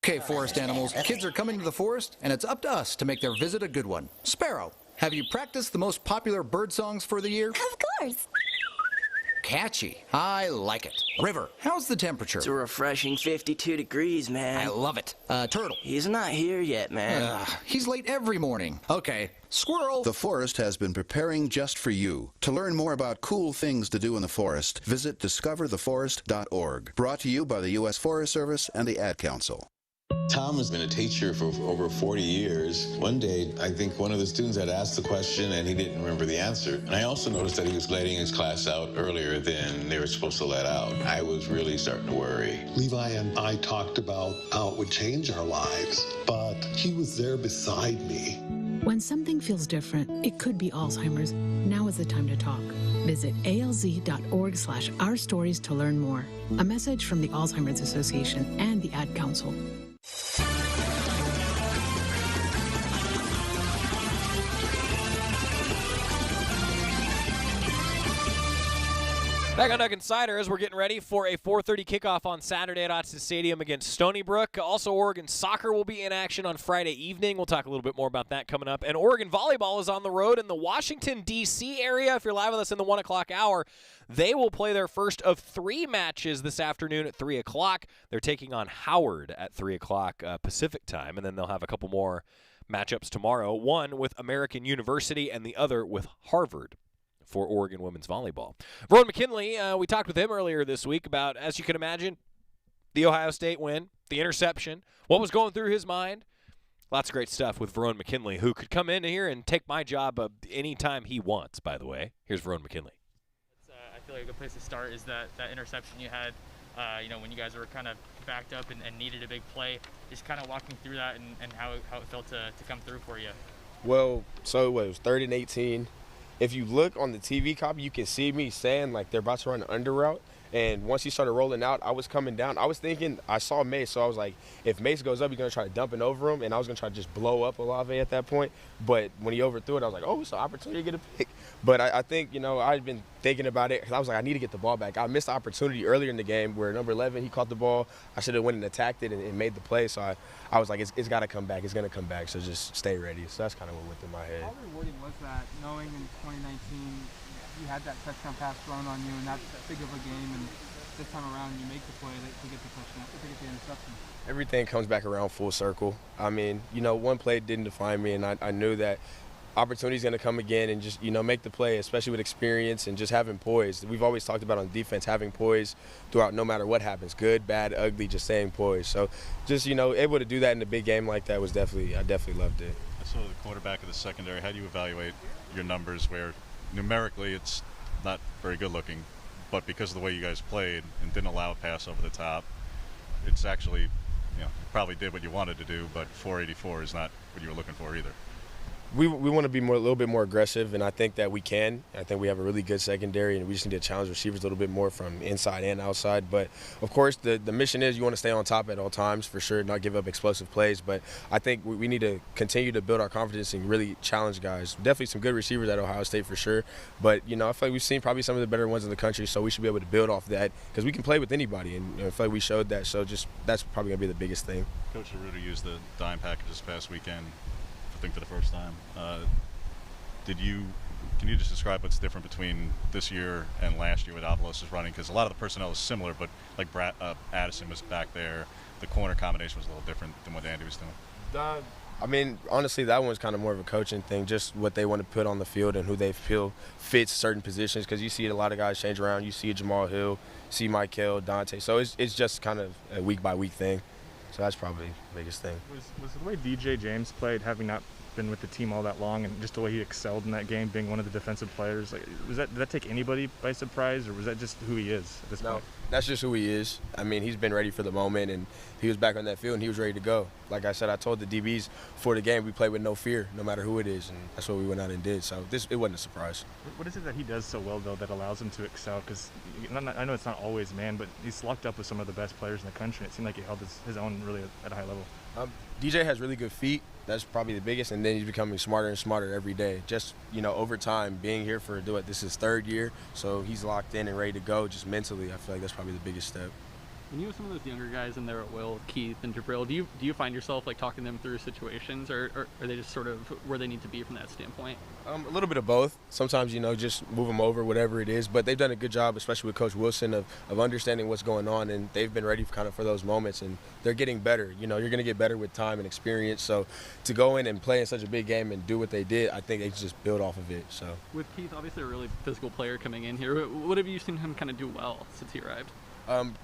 Okay, forest animals, kids are coming to the forest, and it's up to us to make their visit a good one. Sparrow, have you practiced the most popular bird songs for the year? Of course. catchy. I like it. River, how's the temperature? It's a refreshing 52 degrees, man. I love it. Turtle. He's not here yet, man. He's late every morning. Okay. Squirrel. The forest has been preparing just for you. To learn more about cool things to do in the forest, visit discovertheforest.org. Brought to you by the U.S. Forest Service and the Ad Council. Tom has been a teacher for over 40 years. One day, I think one of the students had asked the question and he didn't remember the answer. And I also noticed that he was letting his class out earlier than they were supposed to let out. I was really starting to worry. Levi and I talked about how it would change our lives, but he was there beside me. When something feels different, it could be Alzheimer's. Now is the time to talk. Visit alz.org/ourstories to learn more. A message from the Alzheimer's Association and the Ad Council. Back on Duck Insider as we're getting ready for a 4:30 kickoff on Saturday at Autzen Stadium against Stony Brook. Also, Oregon soccer will be in action on Friday evening. We'll talk a little bit more about that coming up. And Oregon volleyball is on the road in the Washington, D.C. area. If you're live with us in the 1 o'clock hour, they will play their first of 3 matches this afternoon at 3 o'clock. They're taking on Howard at 3 o'clock Pacific time, and then they'll have a couple more matchups tomorrow, one with American University and the other with Harvard for Oregon women's volleyball. Verone McKinley, we talked with him earlier this week about, as you can imagine, the Ohio State win, the interception, what was going through his mind. Lots of great stuff with Verone McKinley, who could come in here and take my job anytime he wants, by the way. Here's Verone McKinley. I feel like a good place to start is that interception you had, when you guys were kind of backed up and needed a big play. Just kind of walking through that and how it felt to come through for you. Well, so it was 3rd and 18. If you look on the TV copy, you can see me saying, like, they're about to run an under route. And once he started rolling out, I was coming down. I was thinking, I saw Mace, so I was like, if Mace goes up, he's going to try to dump it over him. And I was going to try to just blow up Olave at that point. But when he overthrew it, I was like, oh, it's an opportunity to get a pick. But I think, I'd been thinking about it because I was like, I need to get the ball back. I missed the opportunity earlier in the game where number 11, he caught the ball. I should have went and attacked it and made the play. So I was like, it's got to come back. It's going to come back. So just stay ready. So that's kind of what went through my head. How rewarding was that, knowing in 2019 you had that touchdown pass thrown on you and that's that big of a game, and this time around you make the play to get the touchdown, to get the interception? Everything comes back around full circle. I mean, one play didn't define me, and I knew that opportunity's going to come again, and just, make the play, especially with experience and just having poise. We've always talked about on defense having poise throughout no matter what happens, good, bad, ugly, just staying poised. So just, able to do that in a big game like that was I definitely loved it. I saw the quarterback of the secondary. How do you evaluate your numbers where numerically it's not very good looking, but because of the way you guys played and didn't allow a pass over the top, it's actually, you probably did what you wanted to do, but 484 is not what you were looking for either. We want to be a little bit more aggressive, and I think that we can. I think we have a really good secondary, and we just need to challenge receivers a little bit more from inside and outside. But, of course, the mission is you want to stay on top at all times, for sure, not give up explosive plays. But I think we need to continue to build our confidence and really challenge guys. Definitely some good receivers at Ohio State for sure. But, I feel like we've seen probably some of the better ones in the country, so we should be able to build off that because we can play with anybody, and I feel like we showed that. So that's probably going to be the biggest thing. Coach Arruda used the dime package this past weekend, I think, for the first time. Can you just describe what's different between this year and last year with Avalos running? Because a lot of the personnel is similar, but like Addison was back there. The corner combination was a little different than what Andy was doing. I mean, honestly, that one's kind of more of a coaching thing, just what they want to put on the field and who they feel fits certain positions. Because you see a lot of guys change around. You see Jamal Hill, see Michael, Dante. So it's just kind of a week-by-week thing. So that's probably the biggest thing. Was the way DJ James played, having not been with the team all that long, and just the way he excelled in that game, being one of the defensive players, did that take anybody by surprise, or was that just who he is at this point? That's just who he is. I mean, he's been ready for the moment, and he was back on that field, and he was ready to go. Like I said, I told the DBs before the game, we play with no fear, no matter who it is, and that's what we went out and did. So it wasn't a surprise. What is it that he does so well, though, that allows him to excel? Because I know it's not always man, but he's locked up with some of the best players in the country. It seemed like he held his own really at a high level. DJ has really good feet. That's probably the biggest, and then he's becoming smarter and smarter every day. Just, over time, being here for this is his 3rd year, so he's locked in and ready to go just mentally. I feel like that's probably the biggest step. When you have some of those younger guys in there at Will, Keith and Jabril, do you find yourself like talking them through situations, or are they just sort of where they need to be from that standpoint? A little bit of both. Sometimes, just move them over, whatever it is. But they've done a good job, especially with Coach Wilson, of understanding what's going on, and they've been ready for those moments, and they're getting better. You're going to get better with time and experience. So to go in and play in such a big game and do what they did, I think they can just build off of it. So with Keith, obviously a really physical player coming in here, what have you seen him kind of do well since he arrived?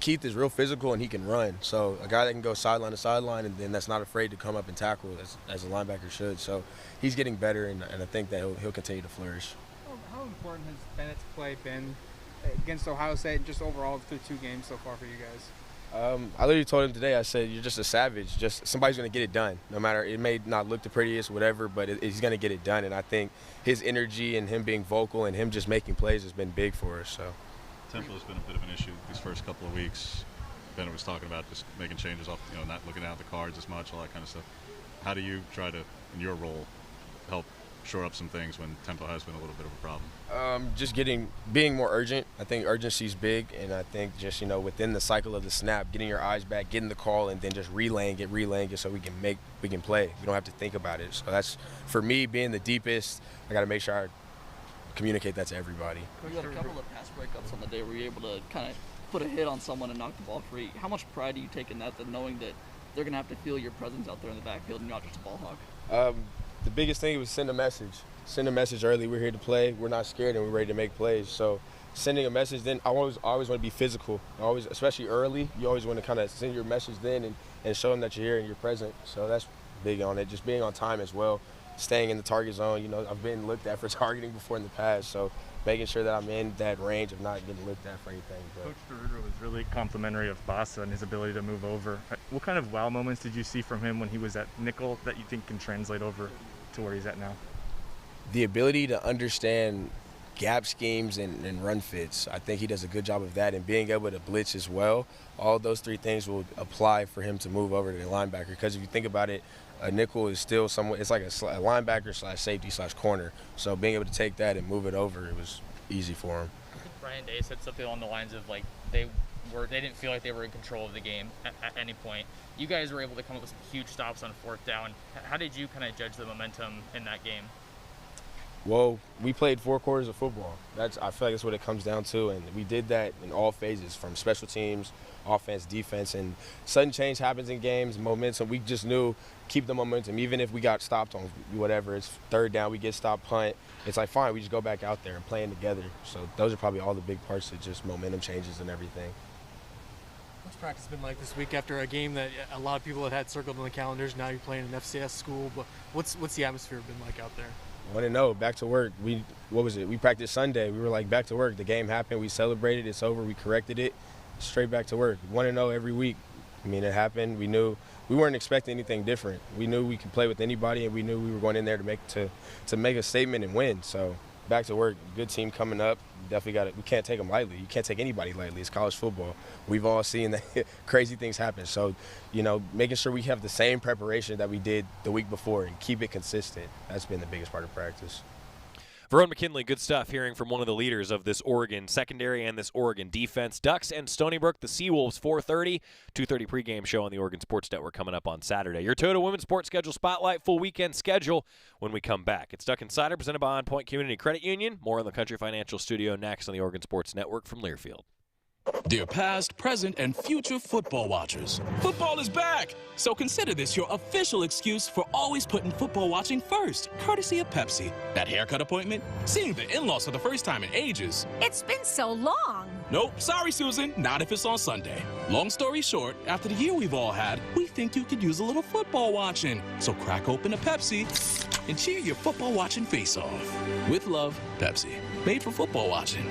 Keith is real physical and he can run. So a guy that can go sideline to sideline and then that's not afraid to come up and tackle as a linebacker should. So he's getting better, and I think that he'll continue to flourish. How important has Bennett's play been against Ohio State and just overall through 2 games so far for you guys? I literally told him today, I said, you're just a savage. Just somebody's going to get it done. No matter, it may not look the prettiest, whatever, but he's going to get it done. And I think his energy and him being vocal and him just making plays has been big for us. So. Tempo has been a bit of an issue these first couple of weeks. Bennett was talking about just making changes off, not looking at the cards as much, all that kind of stuff. How do you try to, in your role, help shore up some things when tempo has been a little bit of a problem? Just being more urgent. I think urgency is big, and I think just, within the cycle of the snap, getting your eyes back, getting the call, and then just relaying it so we can play. We don't have to think about it. So that's, for me, being the deepest, I got to make sure I communicate that to everybody. You had a couple of pass breakups on the day where you were able to kind of put a hit on someone and knock the ball free. How much pride do you take in that, knowing that they're going to have to feel your presence out there in the backfield and you're not just a ball hog? The biggest thing was send a message. Send a message early. We're here to play. We're not scared, and we're ready to make plays. So sending a message, then I always want to be physical. Especially early, you always want to kind of send your message then and show them that you're here and you're present. So that's big on it. Just being on time as well. Staying in the target zone. I've been looked at for targeting before in the past, so making sure that I'm in that range of not getting looked at for anything. But. Coach Deruta was really complimentary of Bassa and his ability to move over. What kind of wow moments did you see from him when he was at nickel that you think can translate over to where he's at now? The ability to understand gap schemes and run fits. I think he does a good job of that, and being able to blitz as well. All those 3 things will apply for him to move over to the linebacker, because if you think about it, a nickel is still somewhat, it's like a linebacker / safety / corner. So being able to take that and move it over, it was easy for him. I think Brian Day said something along the lines of they didn't feel like they were in control of the game at any point. You guys were able to come up with some huge stops on 4th down. How did you kind of judge the momentum in that game? Well, we played 4 quarters of football. I feel like that's what it comes down to, and we did that in all phases, from special teams, offense, defense, and sudden change happens in games, momentum. We just knew, keep the momentum. Even if we got stopped on whatever, it's 3rd down, we get stopped, punt, it's like, fine, we just go back out there and playing together. So those are probably all the big parts of just momentum changes and everything. What's practice been like this week after a game that a lot of people had circled on the calendars? Now you're playing an FCS school, but what's the atmosphere been like out there? I want to know, back to work. We practiced Sunday. We were like, back to work. The game happened. We celebrated. It's over. We corrected it. Straight back to work. We want to know every week. I mean, it happened. We knew we weren't expecting anything different. We knew we could play with anybody, and we knew we were going in there to make a statement and win. So back to work. Good team coming up. Definitely got it. We can't take them lightly. You can't take anybody lightly. It's college football. We've all seen that crazy things happen. So, making sure we have the same preparation that we did the week before and keep it consistent. That's been the biggest part of practice. Verone McKinley, good stuff hearing from one of the leaders of this Oregon secondary and this Oregon defense. Ducks and Stony Brook, the Seawolves, 4:30, 2:30 pregame show on the Oregon Sports Network coming up on Saturday. Your Toyota Women's Sports Schedule Spotlight, full weekend schedule when we come back. It's Duck Insider presented by On Point Community Credit Union. More on the Country Financial Studio next on the Oregon Sports Network from Learfield. Dear past, present, and future football watchers, football is back! So consider this your official excuse for always putting football watching first, courtesy of Pepsi. That haircut appointment? Seeing the in-laws for the first time in ages. It's been so long! Nope, sorry Susan, not if it's on Sunday. Long story short, after the year we've all had, we think you could use a little football watching. So crack open a Pepsi and cheer your football watching face off. With love, Pepsi. Made for football watching.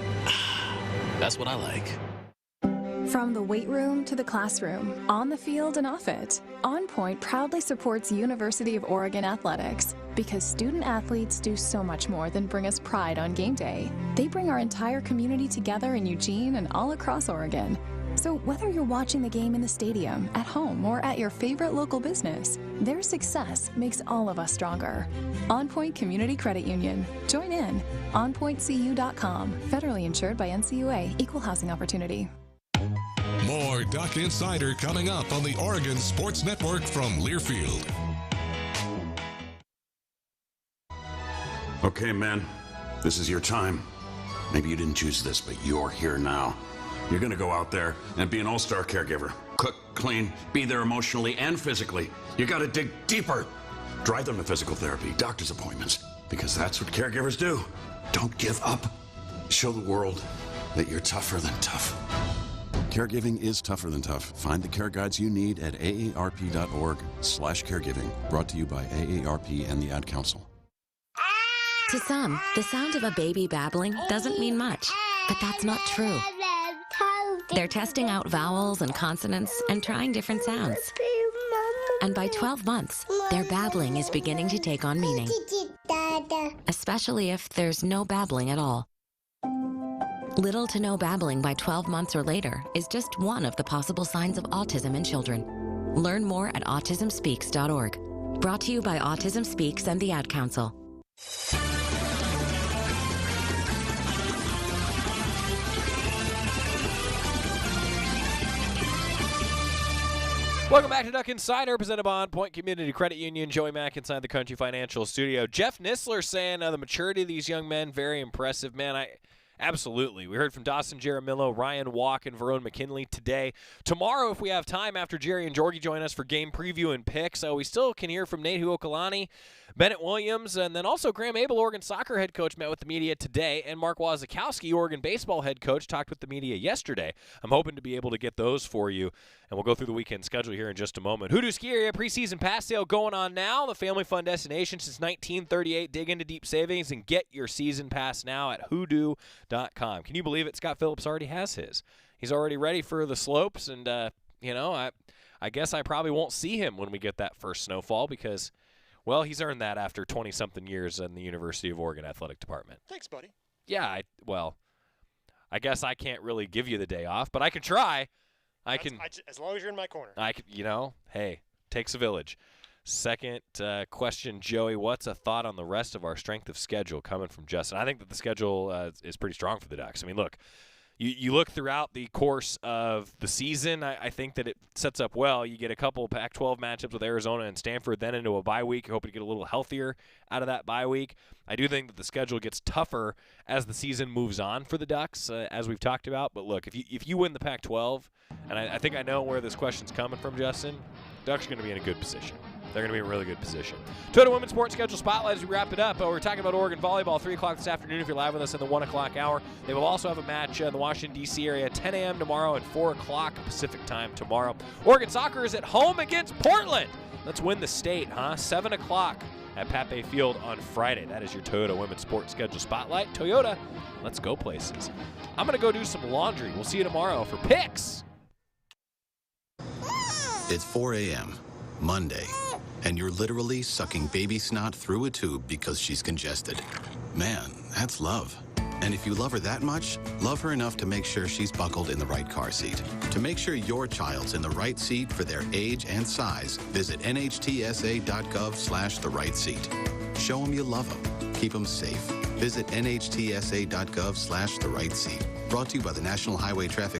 That's what I like. From the weight room to the classroom, on the field and off it, On Point proudly supports University of Oregon athletics because student athletes do so much more than bring us pride on game day. They bring our entire community together in Eugene and all across Oregon. So whether you're watching the game in the stadium, at home, or at your favorite local business, their success makes all of us stronger. On Point Community Credit Union. Join in. OnPointCU.com. Federally insured by NCUA. Equal housing opportunity. More Duck Insider coming up on the Oregon Sports Network from Learfield. Okay, men, this is your time. Maybe you didn't choose this, but you're here now. You're going to go out there and be an all-star caregiver. Cook, clean, be there emotionally and physically. You got to dig deeper. Drive them to physical therapy, doctor's appointments, because that's what caregivers do. Don't give up. Show the world that you're tougher than tough. Caregiving is tougher than tough. Find the care guides you need at aarp.org/caregiving. Brought to you by AARP and the Ad Council. To some, the sound of a baby babbling doesn't mean much, but that's not true. They're testing out vowels and consonants and trying different sounds. And by 12 months, their babbling is beginning to take on meaning, especially if there's no babbling at all. Little to no babbling by 12 months or later is just one of the possible signs of autism in children. Learn more at autismspeaks.org. Brought to you by Autism Speaks and the Ad Council. Welcome back to Duck Insider, presented by On Point Community Credit Union. Joey Mack inside the Country Financial Studio. Jeff Nissler saying the maturity of these young men, very impressive. Man, absolutely. We heard from Dawson, Jaramillo, Ryan Walk, and Verone McKinley today. Tomorrow, if we have time, after Jerry and Jorgie join us for game preview and picks, we still can hear from Nate Huokalani, Bennett Williams, and then also Graham Abel, Oregon soccer head coach, met with the media today, and Mark Wazakowski, Oregon baseball head coach, talked with the media yesterday. I'm hoping to be able to get those for you, and we'll go through the weekend schedule here in just a moment. Hoodoo Ski Area preseason pass sale going on now. The family fun destination since 1938. Dig into deep savings and get your season pass now at hoodoo.com. Can you believe it? Scott Phillips already has his. He's already ready for the slopes, and, I guess I probably won't see him when we get that first snowfall because, well, he's earned that after 20-something years in the University of Oregon Athletic Department. Thanks, buddy. Yeah, I guess I can't really give you the day off, but I can try. As long as you're in my corner. Hey, takes a village. Second question, Joey, what's a thought on the rest of our strength of schedule coming from Justin? I think that the schedule is pretty strong for the Ducks. I mean, look, you look throughout the course of the season, I think that it sets up well. You get a couple Pac-12 matchups with Arizona and Stanford, then into a bye week. You're hoping to get a little healthier out of that bye week. I do think that the schedule gets tougher as the season moves on for the Ducks, as we've talked about. But look, if you win the Pac-12, and I think I know where this question's coming from, Justin, Ducks are going to be in a good position. They're going to be in a really good position. Toyota Women's Sports Schedule Spotlight as we wrap it up. We're talking about Oregon volleyball, 3 o'clock this afternoon if you're live with us in the 1 o'clock hour. They will also have a match in the Washington, D.C. area, 10 a.m. tomorrow and 4 o'clock Pacific time tomorrow. Oregon soccer is at home against Portland. Let's win the state, 7 o'clock at Pape Field on Friday. That is your Toyota Women's Sports Schedule Spotlight. Toyota, let's go places. I'm going to go do some laundry. We'll see you tomorrow for picks. It's 4 a.m., Monday, and you're literally sucking baby snot through a tube because she's congested. Man, that's love. And if you love her that much, love her enough to make sure she's buckled in the right car seat. To make sure your child's in the right seat for their age and size, visit nhtsa.gov/the right seat. Show them you love them. Keep them safe. Visit nhtsa.gov/the right seat. Brought to you by the National Highway Traffic